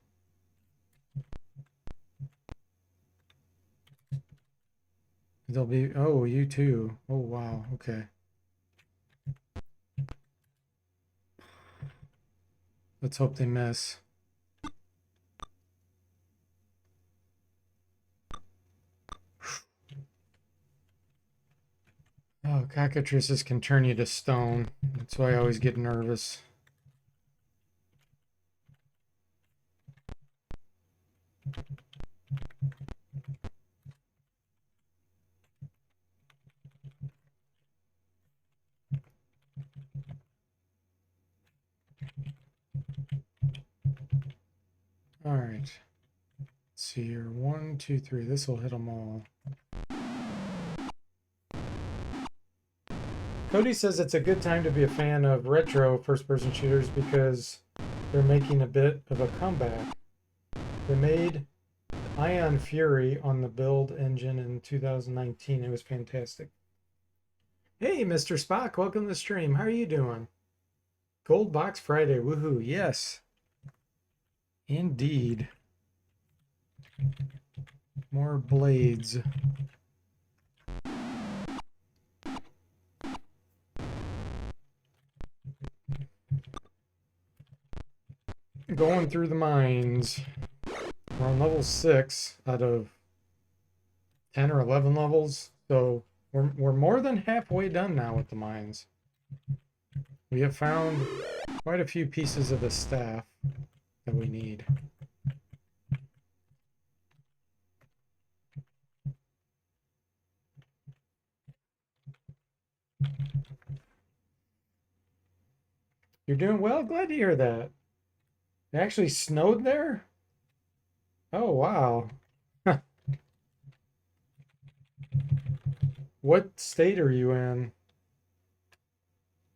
S1: They'll be, oh, you too. Oh, wow. Okay. Let's hope they miss. Oh, cockatrices can turn you to stone. That's why I always get nervous. All right. Let's see here. 1, 2, 3. This will hit them all. Cody says it's a good time to be a fan of retro first-person shooters because they're making a bit of a comeback. They made Ion Fury on the build engine in 2019. It was fantastic. Hey, Mr. Spock, welcome to the stream. How are you doing? Gold Box Friday, woohoo, yes. Indeed. More blades. Going through the mines. We're on level 6 out of 10 or 11 levels, so we're more than halfway done now with the mines. We have found quite a few pieces of the staff that we need. You're doing well? Glad to hear that. It actually snowed there? Oh, wow. What state are you in?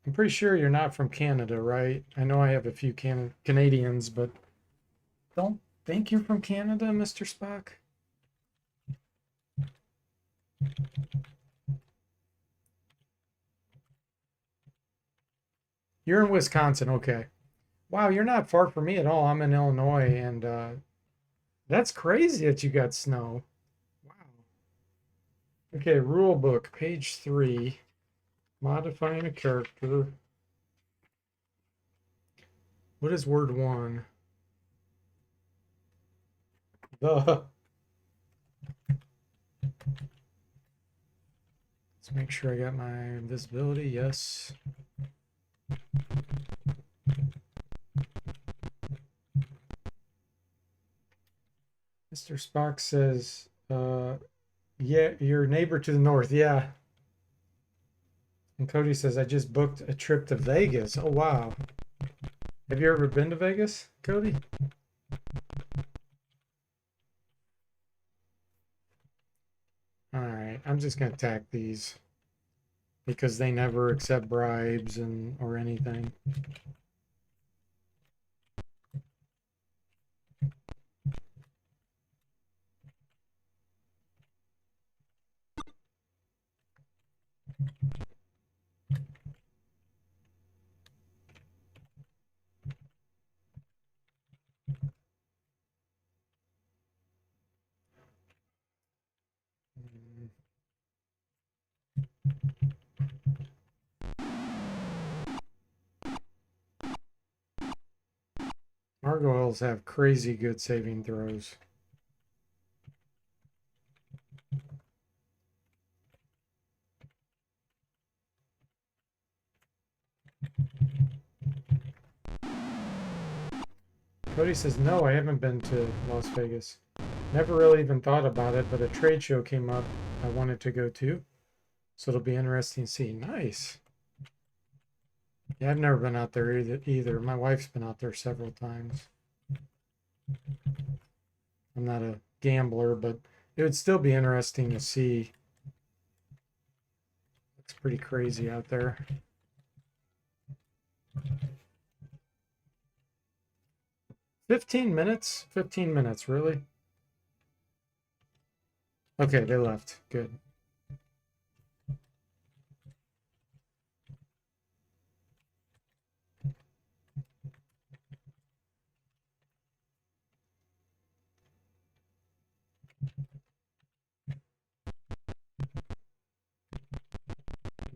S1: I'm pretty sure you're not from Canada, right? I know I have a few Canadians, but don't think you're from Canada, Mr. Spock. You're in Wisconsin, okay. Wow, you're not far from me at all. I'm in Illinois, and that's crazy that you got snow. Wow. Okay, rule book, page 3. Modifying a character. What is word 1? The. Let's make sure I got my visibility. Yes. Mr. Spock says, yeah, your neighbor to the north. Yeah. And Cody says, I just booked a trip to Vegas. Oh, wow. Have you ever been to Vegas, Cody? All right. I'm just going to attack these because they never accept bribes or anything. Gargoyles have crazy good saving throws. Cody says, no, I haven't been to Las Vegas. Never really even thought about it, but a trade show came up I wanted to go to. So it'll be interesting to see. Nice. Yeah, I've never been out there either. My wife's been out there several times. I'm not a gambler, but it would still be interesting to see. It's pretty crazy out there. 15 minutes? 15 minutes, really? Okay, they left. Good.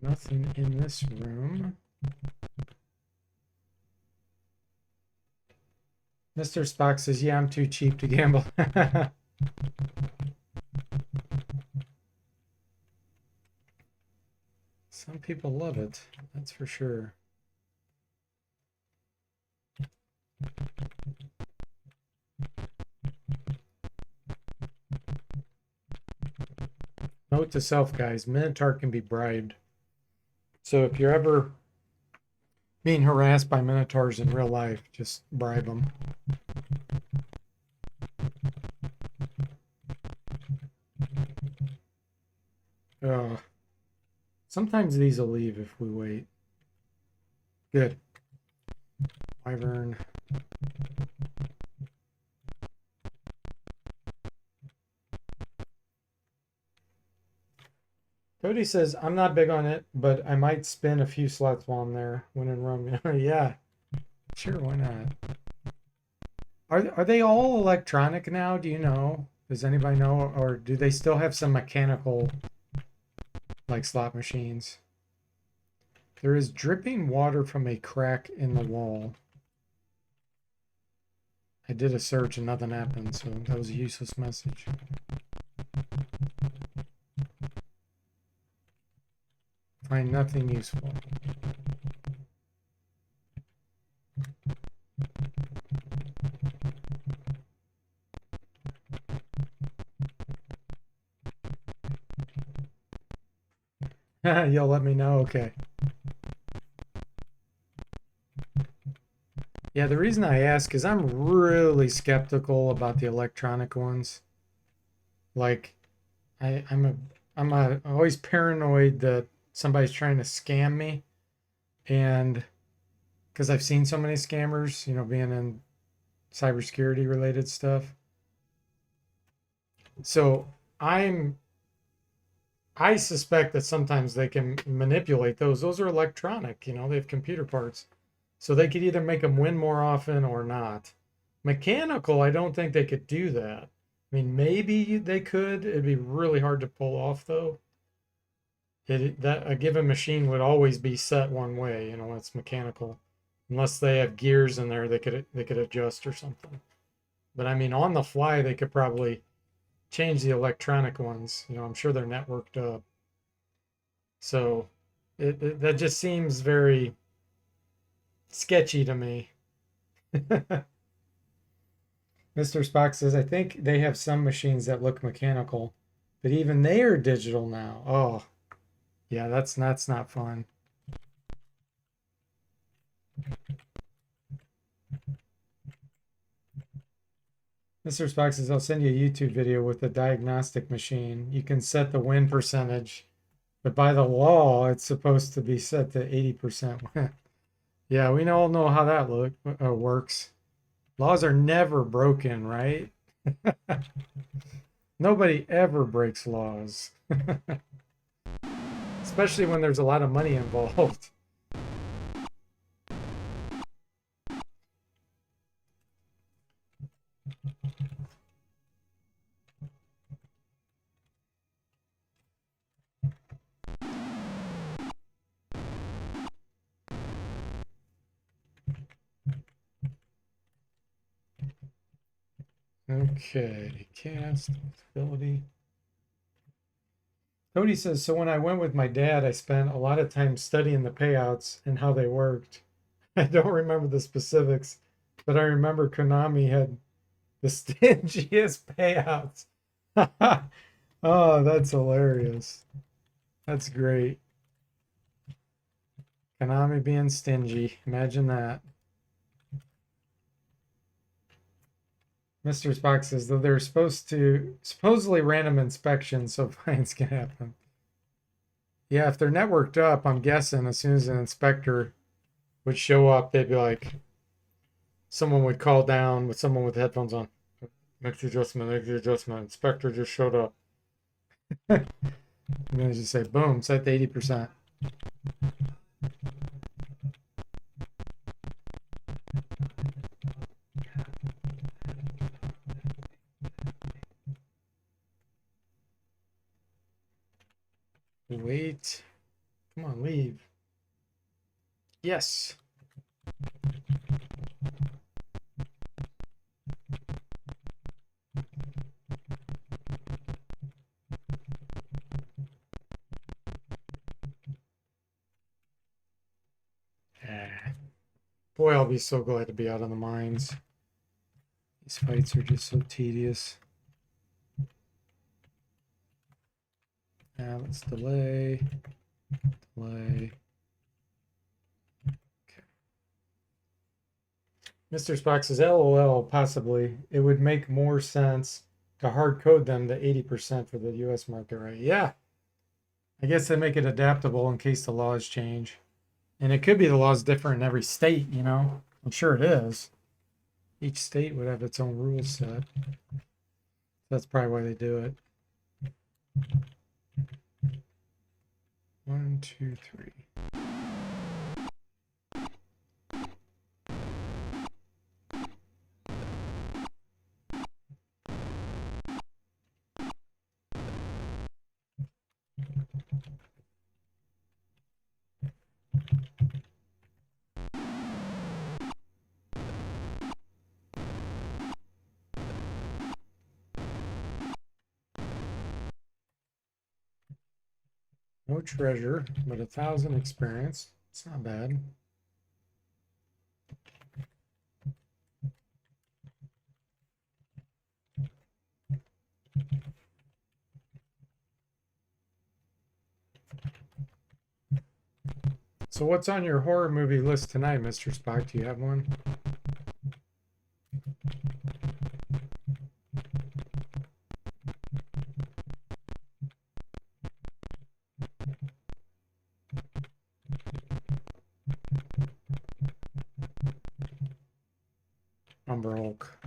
S1: Nothing in this room. Mr. Spock says, yeah, I'm too cheap to gamble. Some people love it, that's for sure. Note to self, guys, Minotaur can be bribed. So if you're ever being harassed by Minotaurs in real life, just bribe them. Sometimes these will leave if we wait. Good. Wyvern. Cody says, I'm not big on it, but I might spin a few slots while I'm there when in Rome. Yeah, sure, why not? Are they all electronic now? Do you know? Does anybody know? Or do they still have some mechanical, like slot machines? There is dripping water from a crack in the wall. I did a search and nothing happened, so that was a useless message. Find nothing useful. You'll let me know? Okay. Yeah, the reason I ask is I'm really skeptical about the electronic ones. Like, I'm always paranoid that somebody's trying to scam me, and because I've seen so many scammers, being in cybersecurity related stuff. So I suspect that sometimes they can manipulate those. Those are electronic, they have computer parts. So they could either make them win more often or not. Mechanical, I don't think they could do that. I mean, maybe they could. It'd be really hard to pull off, though. That a given machine would always be set one way. It's mechanical, unless they have gears in there they could adjust or something. But I mean, on the fly, they could probably change the electronic ones. I'm sure they're networked up. So that just seems very sketchy to me. Mr. Spock says, I think they have some machines that look mechanical, but even they are digital now. Oh, yeah, that's not fun. Mr. Spock says, I'll send you a YouTube video with a diagnostic machine. You can set the win percentage, but by the law, it's supposed to be set to 80% win. Yeah, we all know how that works. Laws are never broken, right? Nobody ever breaks laws, especially when there's a lot of money involved. Okay, cast ability. Cody says, so when I went with my dad, I spent a lot of time studying the payouts and how they worked. I don't remember the specifics, But I remember Konami had the stingiest payouts. Oh, that's hilarious. That's great. Konami being stingy. Imagine that. Mr. Spock says that they're supposedly random inspections, so fines can happen. Yeah, if they're networked up, I'm guessing as soon as an inspector would show up, they'd be like, someone would call down with someone with headphones on. Make the adjustment, make the adjustment. Inspector just showed up. And then just say, boom, set to 80%. Wait. Come on, leave. Yes. Ah. Boy, I'll be so glad to be out of the mines. These fights are just so tedious. Now let's delay. Delay. Okay. Mr. Spock says, LOL, possibly. It would make more sense to hard code them to 80% for the US market, right? Yeah. I guess they make it adaptable in case the laws change. And it could be the laws different in every state, you know? I'm sure it is. Each state would have its own rule set. That's probably why they do it. 1, 2, 3. No treasure, but 1,000 experience. It's not bad. So what's on your horror movie list tonight, Mr. Spock? Do you have one? Umber Hulk.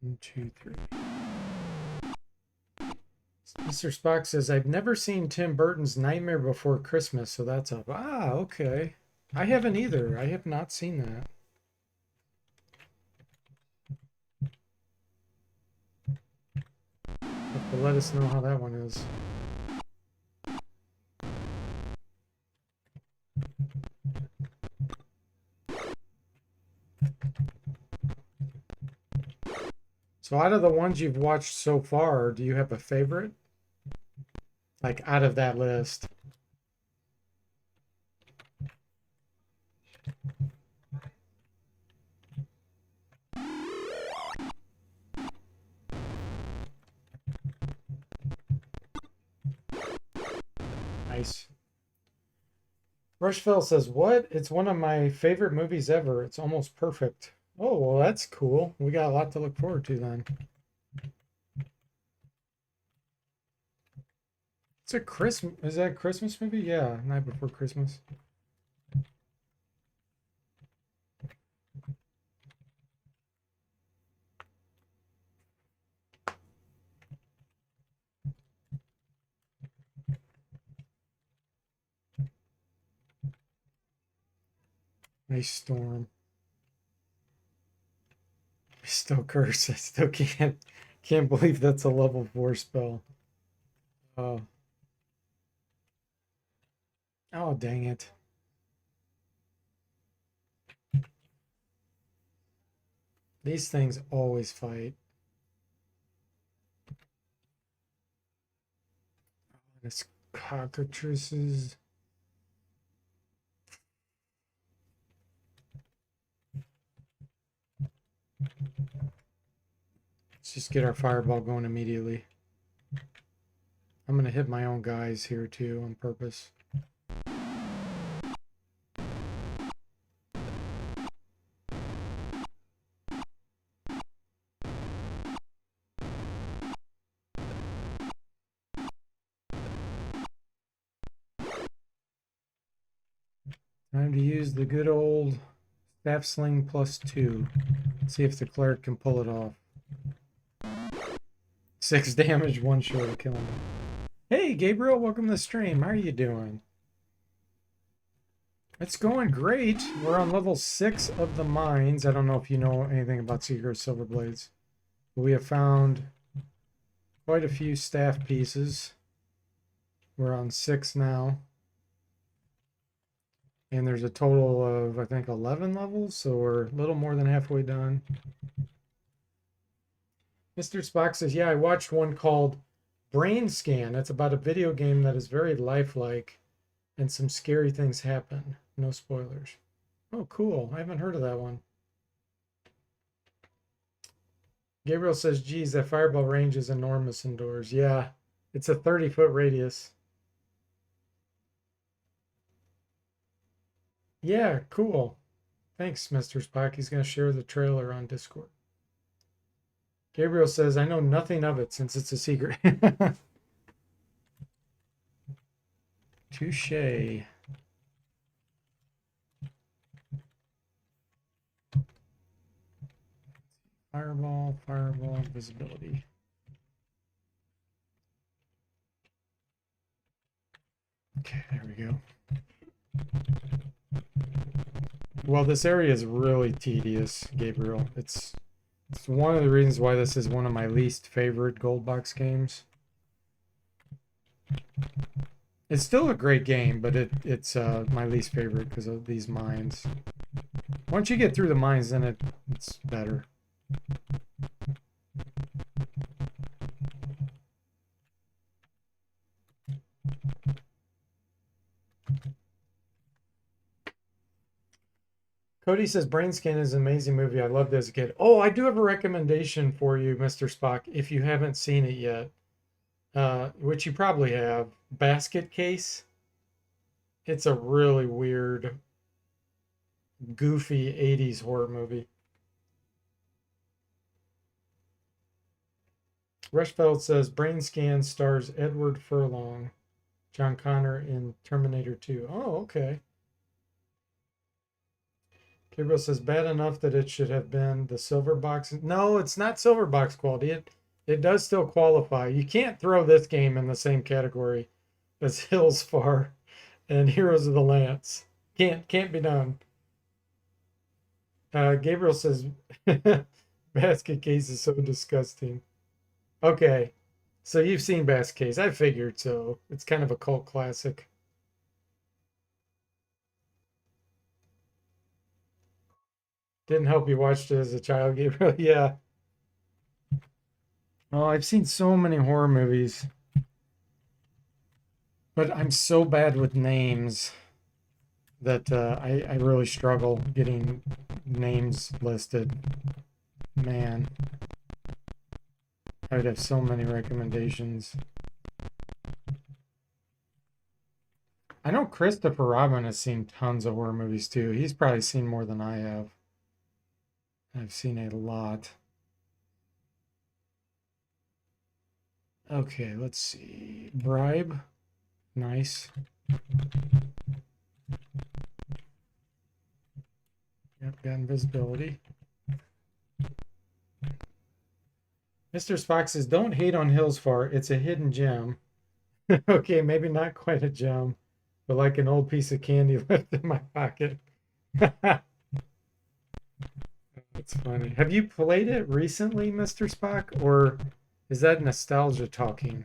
S1: One, two, three. Mr. Spock says, I've never seen Tim Burton's Nightmare Before Christmas, so that's up. Ah, okay. I haven't either. I have not seen that. Have to let us know how that one is. So out of the ones you've watched so far, do you have a favorite? Like out of that list? Nice. Rushfell says, what? It's one of my favorite movies ever. It's almost perfect. Oh, well, that's cool. We got a lot to look forward to then. It's a Christmas. Is that a Christmas movie? Yeah, Night Before Christmas. Nice storm. I still curse. I still can't believe that's a level 4 spell. Oh, oh, dang it. These things always fight. It's cockatrices. Let's just get our fireball going immediately. I'm going to hit my own guys here too on purpose. Time to use the good old staff sling +2. See if the cleric can pull it off. 6 damage, 1 short of killing him. Hey, Gabriel, welcome to the stream. How are you doing? It's going great. We're on level 6 of the mines. I don't know if you know anything about Secret Silver Blades. But we have found quite a few staff pieces. We're on 6 now. And there's a total of, I think, 11 levels, so we're a little more than halfway done. Mr. Spock says, yeah, I watched one called Brain Scan. It's about a video game that is very lifelike, and some scary things happen. No spoilers. Oh, cool. I haven't heard of that one. Gabriel says, geez, that fireball range is enormous indoors. Yeah, it's a 30-foot radius. Yeah, cool. Thanks, Mr. Spock. He's going to share the trailer on Discord. Gabriel says, I know nothing of it since it's a secret. Touche. Fireball, fireball, visibility. Okay, there we go. Well, this area is really tedious, Gabriel. It's one of the reasons why this is one of my least favorite gold box games. It's still a great game, but it's my least favorite because of these mines. Once you get through the mines, then it's better. Cody says Brain Scan is an amazing movie. I loved it as a kid. Oh, I do have a recommendation for you, Mr. Spock, if you haven't seen it yet, which you probably have. Basket Case. It's a really weird, goofy 80s horror movie. Rushfeld says Brain Scan stars Edward Furlong, John Connor in Terminator 2. Oh, okay. Gabriel says bad enough that it should have been the silver box. No, it's not silver box quality. It does still qualify. You can't throw this game in the same category as Hills Far and Heroes of the Lance. Can't be done. Gabriel says Basket Case is so disgusting. Okay, so you've seen Basket Case. I figured so. It's kind of a cult classic. Didn't help you watched it as a child, Gabriel. Yeah. Oh, I've seen so many horror movies, but I'm so bad with names that I really struggle getting names listed. Man, I would have so many recommendations. I know Christopher Robin has seen tons of horror movies too. He's probably seen more than I have. I've seen a lot. Okay, let's see. Bribe. Nice. Yep, got invisibility. Mr. Spock says, don't hate on Hills Far. It's a hidden gem. Okay, maybe not quite a gem, but like an old piece of candy left in my pocket. That's funny. Have you played it recently, Mr. Spock, or is that nostalgia talking?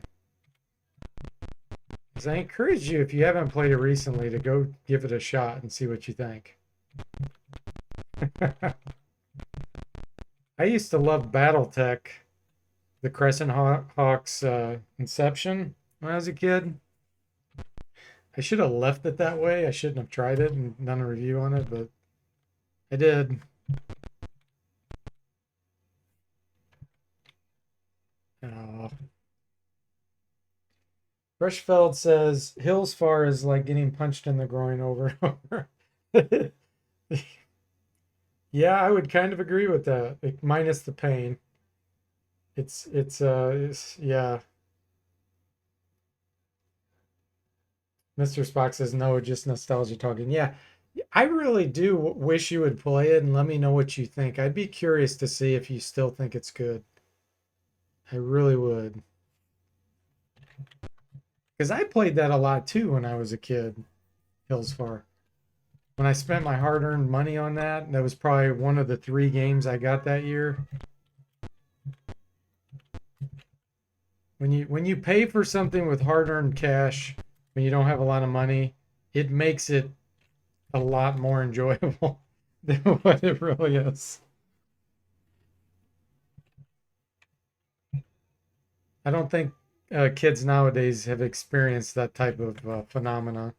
S1: Because I encourage you, if you haven't played it recently, to go give it a shot and see what you think. I used to love BattleTech, the Crescent Hawks Inception when I was a kid. I should have left it that way. I shouldn't have tried it and done a review on it, but I did. Oh. Freshfeld says Hill's far is like getting punched in the groin over and over. Yeah, I would kind of agree with that. Like, minus the pain. It's yeah. Mr. Spock says no, just nostalgia talking. Yeah, I really do wish you would play it and let me know what you think. I'd be curious to see if you still think it's good. I really would. Because I played that a lot too when I was a kid, Hills Far. When I spent my hard-earned money on that, that was probably one of the 3 games I got that year. When you pay for something with hard-earned cash, when you don't have a lot of money, it makes it a lot more enjoyable than what it really is. I don't think kids nowadays have experienced that type of phenomena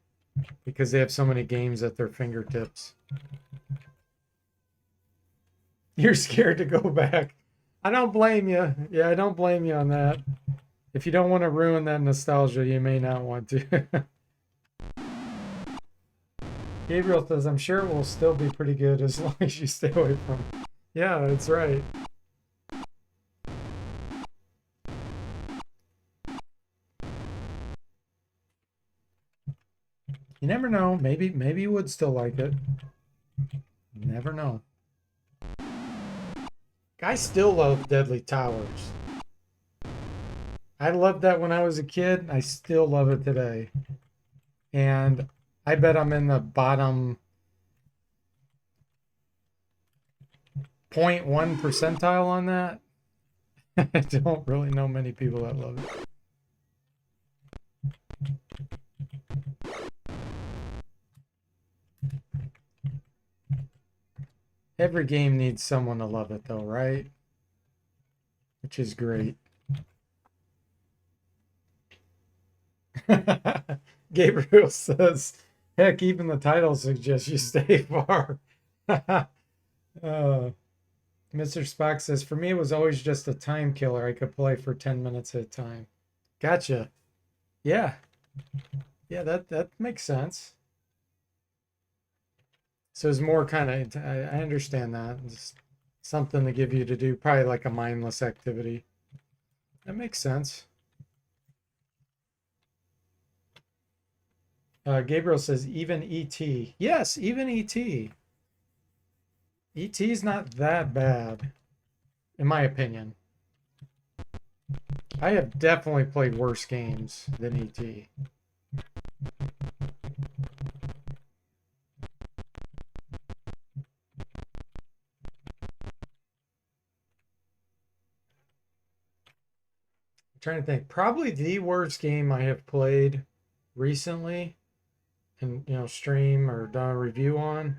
S1: because they have so many games at their fingertips. You're scared to go back. I don't blame you. Yeah, I don't blame you on that. If you don't want to ruin that nostalgia, you may not want to. Gabriel says, I'm sure it will still be pretty good as long as you stay away from it. Yeah, that's right. You never know. Maybe you would still like it. You never know. I still love Deadly Towers. I loved that when I was a kid. I still love it today. And I bet I'm in the bottom 0.1 percentile on that. I don't really know many people that love it. Every game needs someone to love it, though, right? Which is great. Gabriel says, heck, even the title suggests you stay far. Mr. Spock says, for me, it was always just a time killer. I could play for 10 minutes at a time. Gotcha. Yeah. Yeah, that makes sense. So it's more kind of, I understand that. It's something to give you to do, probably like a mindless activity. That makes sense. Gabriel says, even E.T. Yes, even E.T. E.T. is not that bad, in my opinion. I have definitely played worse games than E.T. I'm trying to think. Probably the worst game I have played recently and stream or done a review on.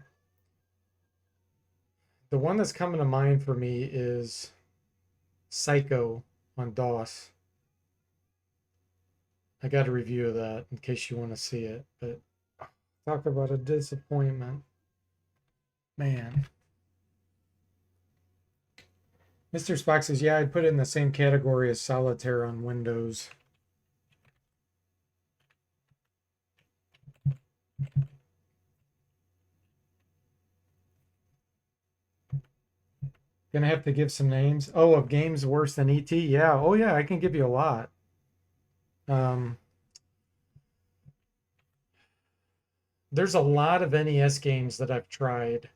S1: The one that's coming to mind for me is Psycho on DOS. I got a review of that in case you want to see it, but talk about a disappointment. Man. Mr. Spock says, yeah, I'd put it in the same category as Solitaire on Windows. Gonna have to give some names. Oh, of games worse than ET? Yeah. Oh, yeah, I can give you a lot. There's a lot of NES games that I've tried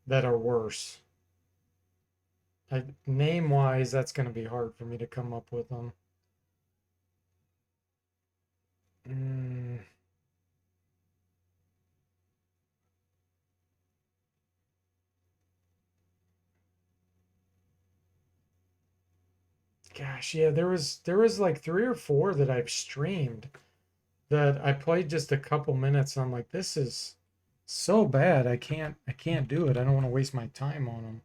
S1: that are worse. Name wise, that's going to be hard for me to come up with them. Gosh, yeah, there was like 3 or 4 that I've streamed that I played just a couple minutes. And I'm like, this is so bad. I can't do it. I don't want to waste my time on them.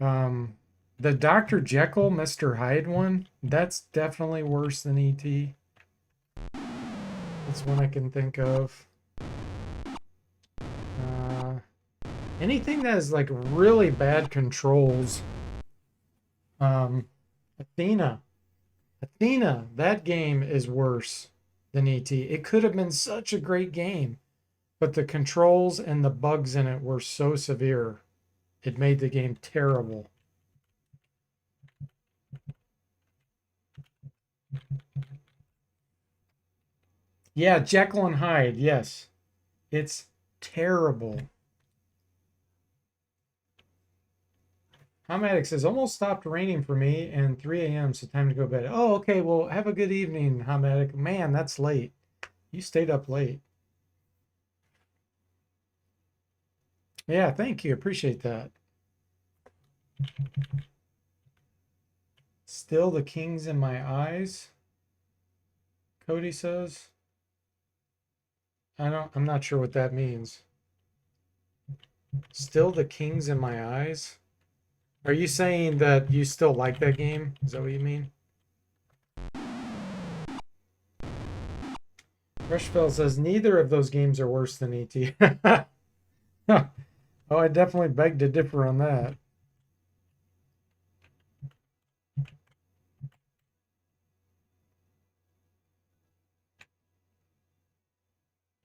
S1: The Dr. Jekyll, Mr. Hyde one, that's definitely worse than E.T. That's one I can think of. Uh, Anything that has like really bad controls. Um, Athena. Athena, that game is worse than E.T. It could have been such a great game, but the controls and the bugs in it were so severe, it made the game terrible. Yeah, Jekyll and Hyde, yes. It's terrible. Hamadic says, almost stopped raining for me and 3 a.m., so time to go to bed. Oh, okay. Well, have a good evening, Hamadic. Man, that's late. You stayed up late. Yeah, thank you. Appreciate that. Still the king's in my eyes, Cody says. I'm not sure what that means. Still the king's in my eyes? Are you saying that you still like that game? Is that what you mean? Rushfell says neither of those games are worse than ET. Oh, I definitely beg to differ on that.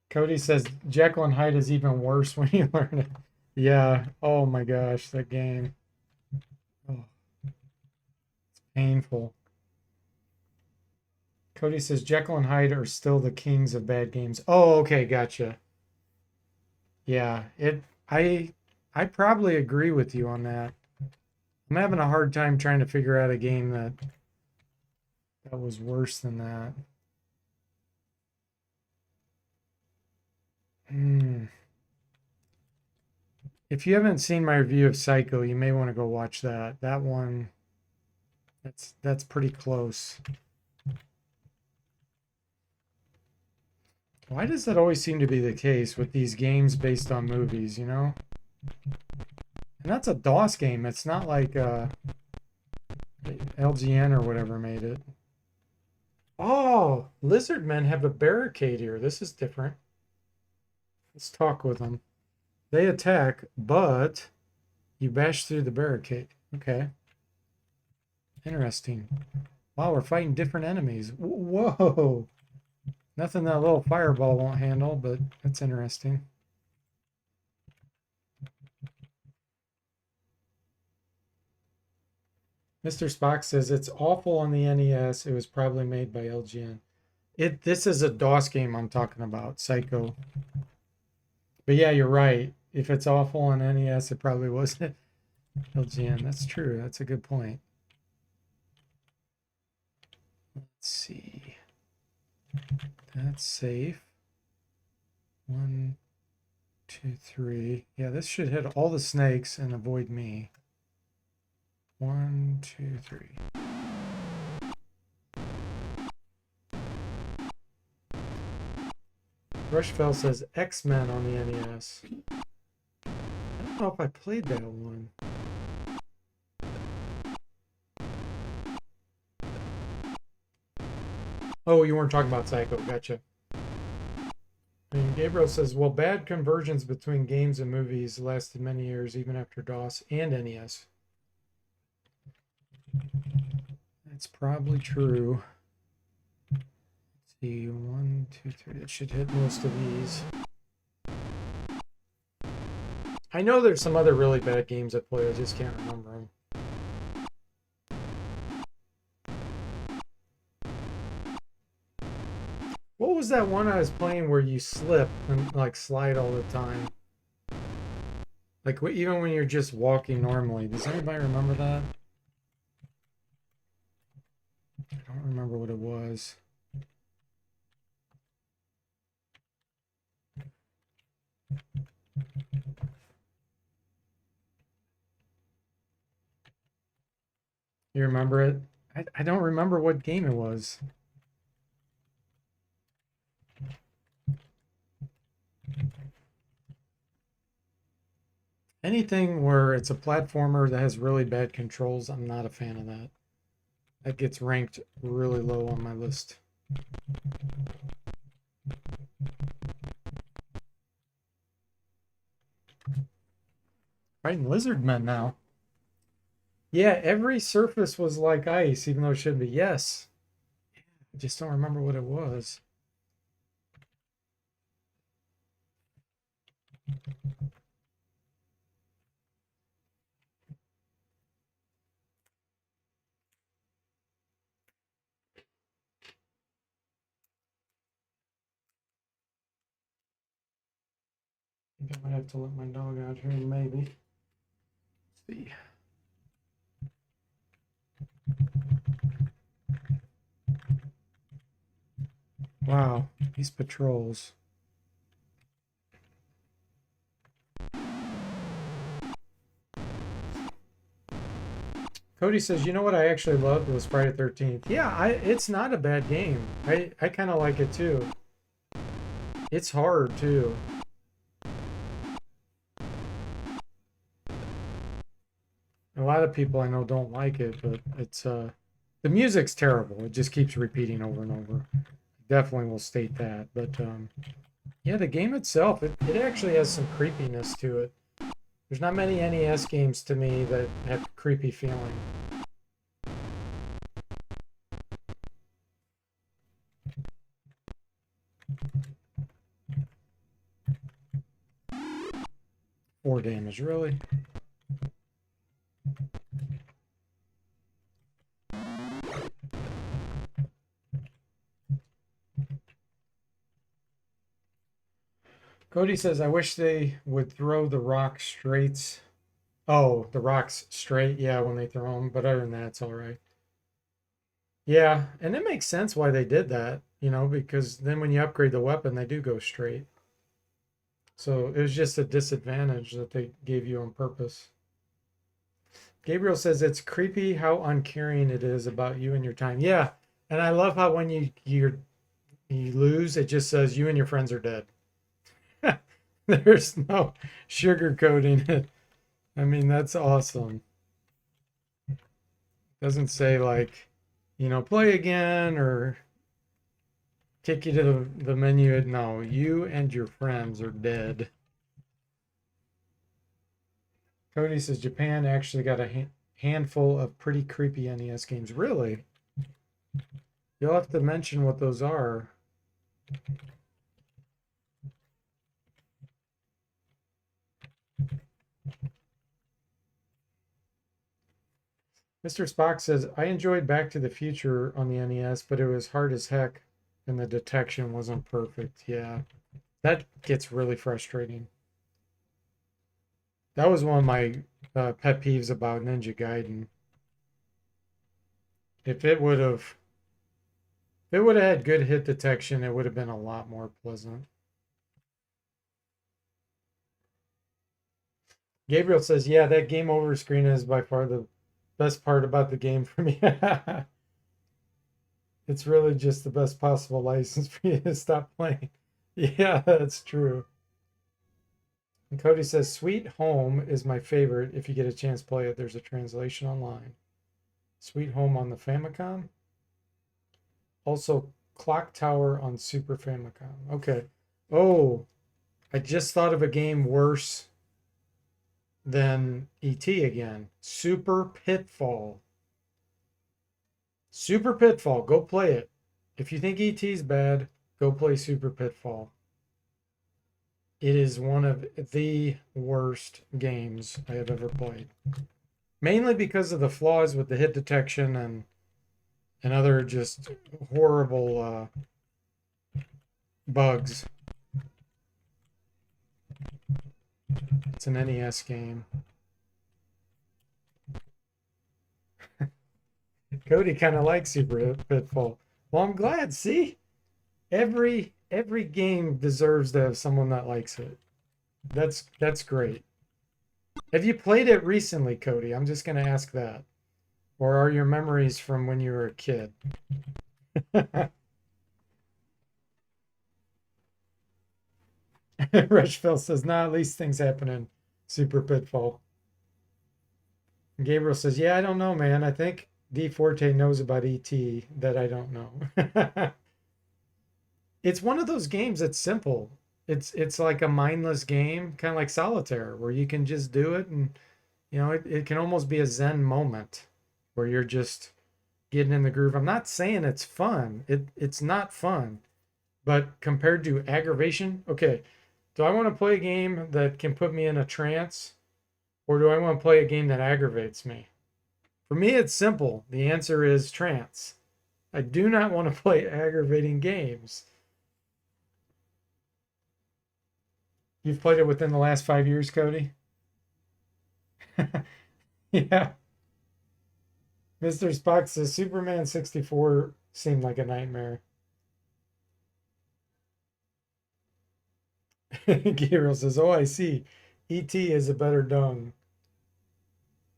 S1: Cody says Jekyll and Hyde is even worse when you learn it. Yeah. Oh my gosh, that game. Oh, it's painful. Cody says Jekyll and Hyde are still the kings of bad games. Oh, okay, gotcha. Yeah, I probably agree with you on that. I'm having a hard time trying to figure out a game that was worse than that. Hmm. If you haven't seen my review of Psycho, you may want to go watch that. That one, that's pretty close. Why does that always seem to be the case with these games based on movies, you know? And that's a DOS game. It's not like LGN or whatever made it. Oh, lizard men have a barricade here. This is different. Let's talk with them. They attack, but you bash through the barricade. Okay. Interesting. Wow, we're fighting different enemies. Whoa. Nothing that little fireball won't handle, but that's interesting. Mr. Spock says it's awful on the NES. It was probably made by LGN. This is a DOS game I'm talking about, Psycho. But yeah, you're right. If it's awful on NES, it probably wasn't LGN. That's true. That's a good point. Let's see. That's safe. 1, 2, 3. Yeah, this should hit all the snakes and avoid me. 1, 2, 3. Rushfell says X-Men on the NES. I don't know if I played that one. Oh, you weren't talking about Psycho. Gotcha. And Gabriel says, well, bad conversions between games and movies lasted many years, even after DOS and NES. That's probably true. Let's see, 1, 2, 3. It should hit most of these. I know there's some other really bad games I play. I just can't remember them. What was that one I was playing where you slip and like slide all the time? Like even when you're just walking normally. Does anybody remember that? I don't remember what it was. You remember it? I don't remember what game it was. Anything where it's a platformer that has really bad controls, I'm not a fan of that. That gets ranked really low on my list. Fighting lizard men now. Yeah, every surface was like ice, even though it should be. Yes. I just don't remember what it was. I think I might have to let my dog out here, maybe. Let's see. Wow, these patrols. Cody says, you know what I actually loved was Friday 13th. Yeah, it's not a bad game. I kind of like it too. It's hard too. A lot of people I know don't like it, but it's the music's terrible. It just keeps repeating over and over. Definitely will state that. But yeah, the game itself, it actually has some creepiness to it. There's not many NES games to me that have creepy feeling. Four damage, really? Cody says, I wish they would throw the rock straight. Oh, the rocks straight. Yeah, when they throw them. But other than that, it's all right. Yeah, and it makes sense why they did that, because then when you upgrade the weapon, they do go straight. So it was just a disadvantage that they gave you on purpose. Gabriel says it's creepy how uncaring it is about you and your time. Yeah, and I love how when you lose, it just says you and your friends are dead. There's no sugarcoating it. I mean, that's awesome. Doesn't say like, play again or take you to the menu. No, you and your friends are dead. Cody says Japan actually got a handful of pretty creepy NES games. Really? You'll have to mention what those are. Mr. Spock says, I enjoyed Back to the Future on the NES, but it was hard as heck and the detection wasn't perfect. Yeah, that gets really frustrating. That was one of my pet peeves about Ninja Gaiden. If it would have, if it would have had good hit detection, it would have been a lot more pleasant. Gabriel says, yeah, that game over screen is by far the best part about the game for me. It's really just the best possible license for you to stop playing. Yeah, that's true. And Cody says, Sweet Home is my favorite. If you get a chance to play it, there's a translation online. Sweet Home on the Famicom. Also, Clock Tower on Super Famicom. Okay. Oh, I just thought of a game worse than ET again. Super Pitfall. Super Pitfall. Go play it. If you think ET's bad, go play Super Pitfall. It is one of the worst games I have ever played. Mainly because of the flaws with the hit detection and other just horrible bugs. It's an NES game. Cody kind of likes Super Pitfall. Well, I'm glad. See, every game deserves to have someone that likes it. That's great. Have you played it recently, Cody? I'm just going to ask that. Or are your memories from when you were a kid? Rushville says, nah, at least things happening Super Pitfall. And Gabriel says, "Yeah, I don't know, man. I think D Forte knows about ET that I don't know." It's one of those games that's simple. It's like a mindless game, kind of like solitaire, where you can just do it, and it can almost be a Zen moment where you're just getting in the groove. I'm not saying it's fun. It's not fun. But compared to aggravation, okay, do I want to play a game that can put me in a trance, or do I want to play a game that aggravates me? For me, it's simple. The answer is trance. I do not want to play aggravating games. You've played it within the last 5 years, Cody? Yeah. Mr. Spock says Superman 64 seemed like a nightmare. Gabriel says, "Oh, I see. ET is a better dung."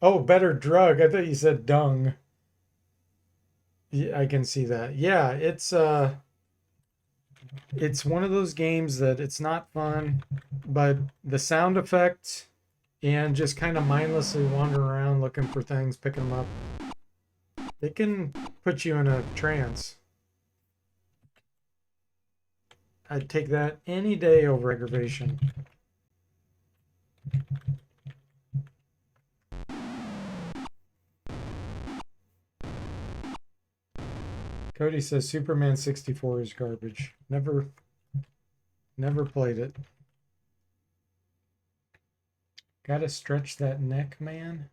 S1: Oh, better drug. I thought you said dung. Yeah, I can see that. Yeah, it's one of those games that it's not fun, but the sound effects and just kind of mindlessly wandering around looking for things, picking them up, they can put you in a trance. I'd take that any day over aggravation. Cody says Superman 64 is garbage. Never played it. Gotta stretch that neck, man.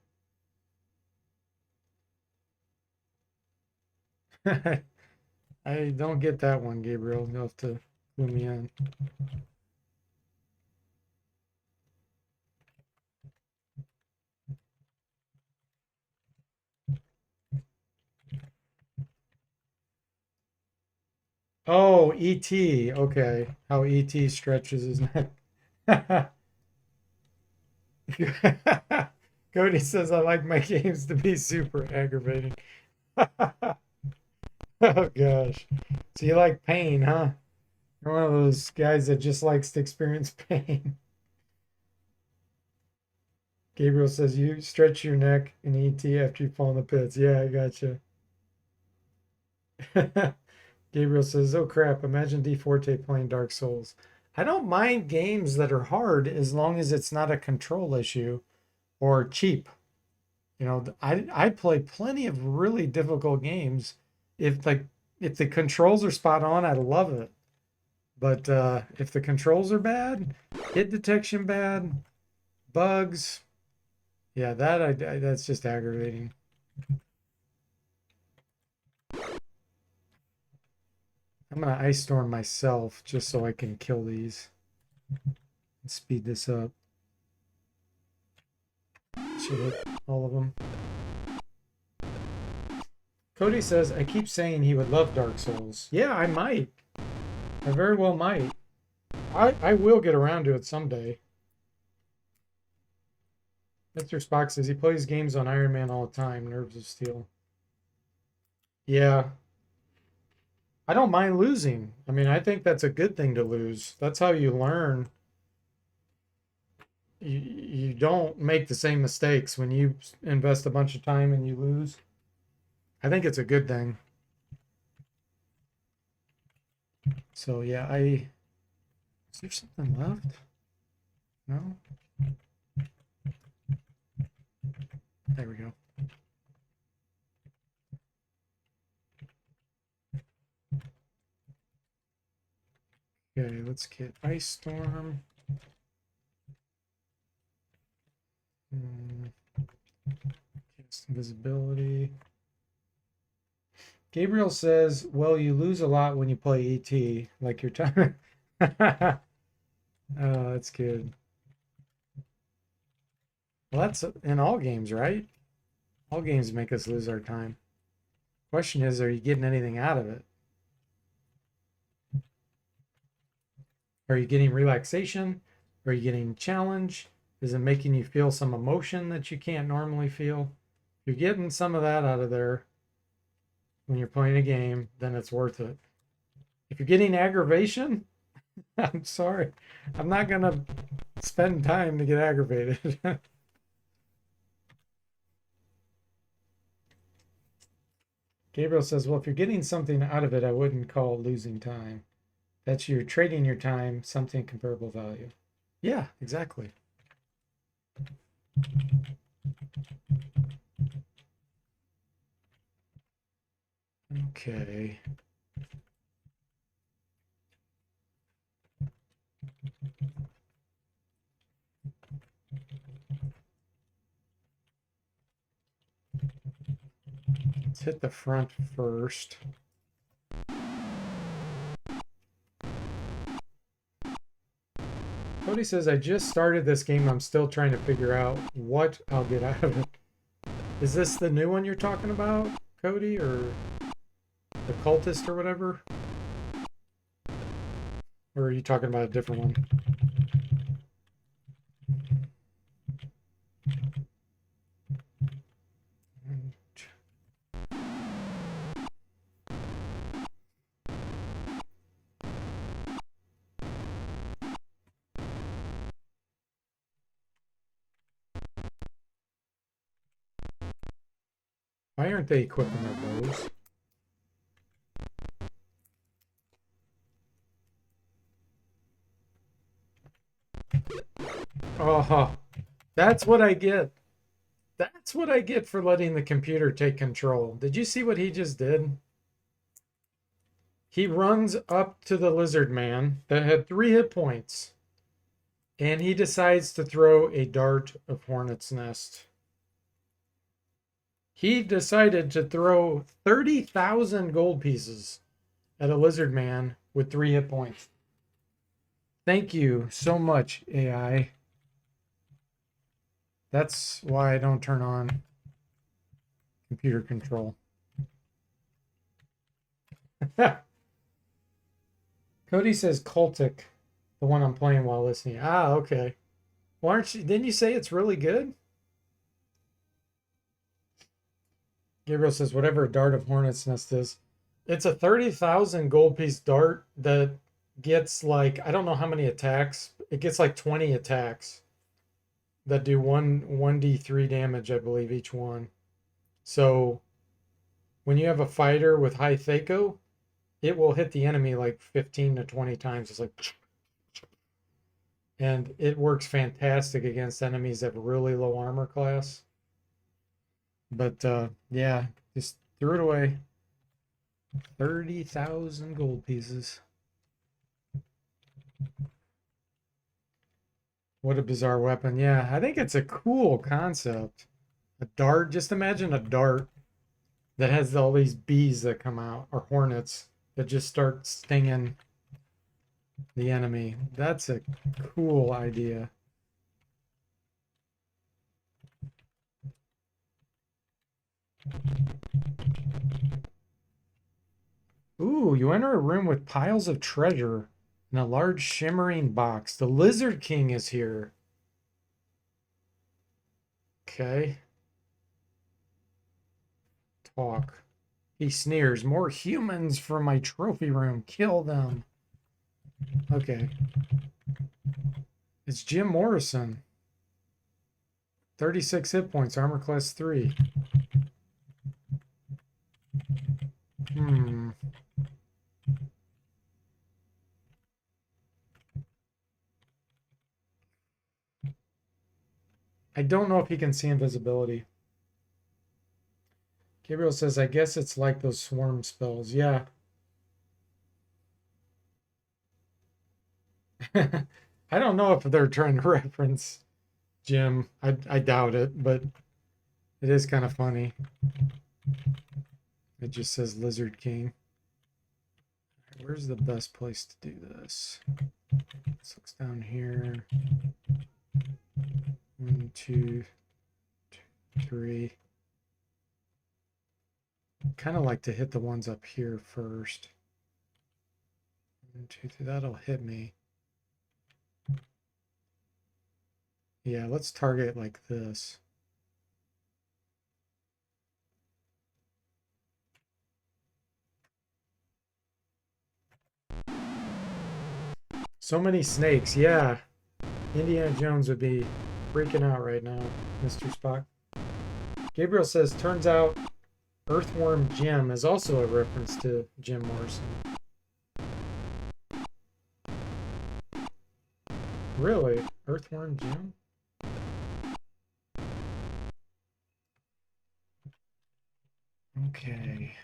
S1: I don't get that one, Gabriel. You'll have to clue me in. Oh, E.T. Okay. How E.T. stretches his neck. Cody says, I like my games to be super aggravating. Oh, gosh. So you like pain, huh? You're one of those guys that just likes to experience pain. Gabriel says, you stretch your neck in ET after you fall in the pits. Yeah, I gotcha. Gabriel says, oh crap, imagine D Forte playing Dark Souls. I don't mind games that are hard as long as it's not a control issue or cheap. I play plenty of really difficult games. If the controls are spot on, I love it. But if the controls are bad, hit detection bad, bugs, yeah, that's just aggravating. I'm gonna ice storm myself just so I can kill these and speed this up. Should hit all of them. Cody says, I keep saying he would love Dark Souls. Yeah, I might. I very well might. I will get around to it someday. Mr. Spock says he plays games on Iron Man all the time, Nerves of Steel. Yeah. I don't mind losing. I mean, I think that's a good thing to lose. That's how you learn. You don't make the same mistakes when you invest a bunch of time and you lose. I think it's a good thing. So yeah, is there something left? No? There we go. Okay, let's get Ice Storm. Cast Invisibility. Gabriel says, well, you lose a lot when you play ET, like your time. Oh, that's good. Well, that's in all games, right? All games make us lose our time. Question is, are you getting anything out of it? Are you getting relaxation? Are you getting challenge? Is it making you feel some emotion that you can't normally feel? If you're getting some of that out of there when you're playing a game, then it's worth it. If you're getting aggravation, I'm sorry. I'm not going to spend time to get aggravated. Gabriel says, well, if you're getting something out of it, I wouldn't call it losing time. That's you're trading your time, something comparable value. Yeah, exactly. Okay. Let's hit the front first. Cody says, I just started this game. I'm still trying to figure out what I'll get out of it. Is this the new one you're talking about, Cody, or the cultist or whatever? Or are you talking about a different one? Why aren't they equipping their bows? Oh, that's what I get. That's what I get for letting the computer take control. Did you see what he just did? He runs up to the lizard man that had 3 hit points, and he decides to throw a dart of hornet's nest. He decided to throw 30,000 gold pieces at a lizard man with 3 hit points. Thank you so much, AI. That's why I don't turn on computer control. Cody says cultic, the one I'm playing while listening. Ah, okay. Well, aren't you? Didn't you say it's really good? Gabriel says whatever a dart of hornet's nest is, it's a 30,000 gold piece dart that gets like I don't know how many attacks. It gets like 20 attacks that do 1d3 damage, I believe, each one. So when you have a fighter with high Thaco, it will hit the enemy like 15 to 20 times. It's like, and it works fantastic against enemies that have really low armor class. But yeah, just threw it away. 30,000 gold pieces. What a bizarre weapon. Yeah, I think it's a cool concept. A dart, just imagine a dart that has all these bees that come out, or hornets that just start stinging the enemy. That's a cool idea. Ooh, you enter a room with piles of treasure and a large shimmering box. The Lizard King is here. Okay. Talk. He sneers. More humans from my trophy room. Kill them. Okay. It's Jim Morrison. 36 hit points, armor class 3. Hmm. I don't know if he can see invisibility. Gabriel says, I guess it's like those swarm spells. Yeah. I don't know if they're trying to reference Jim. I doubt it, but it is kind of funny. It just says Lizard King. Where's the best place to do this? This looks down here. 1, 2, 3. Kind of like to hit the ones up here first. 1, 2, 3. That'll hit me. Yeah, let's target like this. So many snakes, yeah. Indiana Jones would be freaking out right now, Mr. Spock. Gabriel says, turns out Earthworm Jim is also a reference to Jim Morrison. Really? Earthworm Jim? Okay.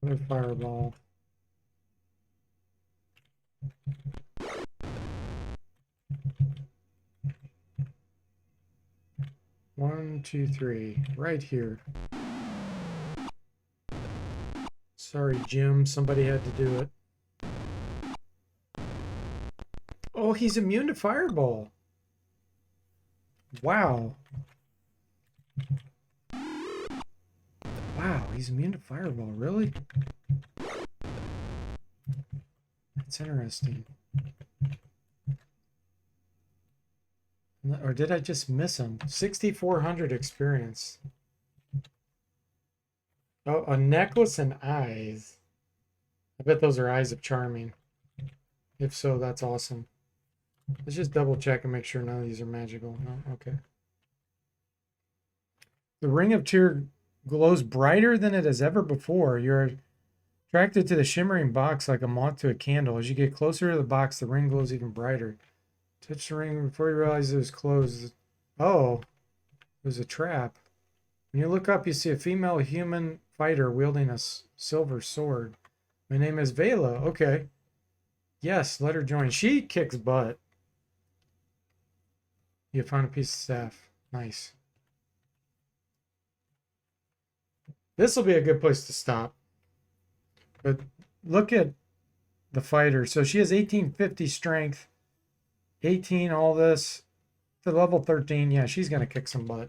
S1: Another fireball. One, two, three. Right here. Sorry, Jim. Somebody had to do it. Oh, he's immune to fireball. Wow. Wow, he's immune to fireball. Really? That's interesting. Or did I just miss him? 6,400 experience. Oh, a necklace and eyes. I bet those are eyes of charming. If so, that's awesome. Let's just double check and make sure none of these are magical. No, okay. The ring of tear glows brighter than it has ever before. You're attracted to the shimmering box like a moth to a candle. As you get closer to the box, the ring glows even brighter. Touch the ring before you realize it was closed. Oh, it was a trap. When you look up, you see a female human fighter wielding a silver sword. My name is Vela. Okay. Yes, let her join. She kicks butt. You found a piece of staff. Nice. This will be a good place to stop. But look at the fighter. So she has 1850 strength, 18 all this. To level 13, yeah, she's going to kick some butt.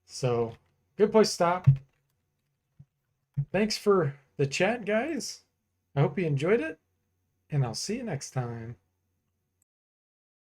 S1: So, good place to stop. Thanks for the chat, guys. I hope you enjoyed it, and I'll see you next time.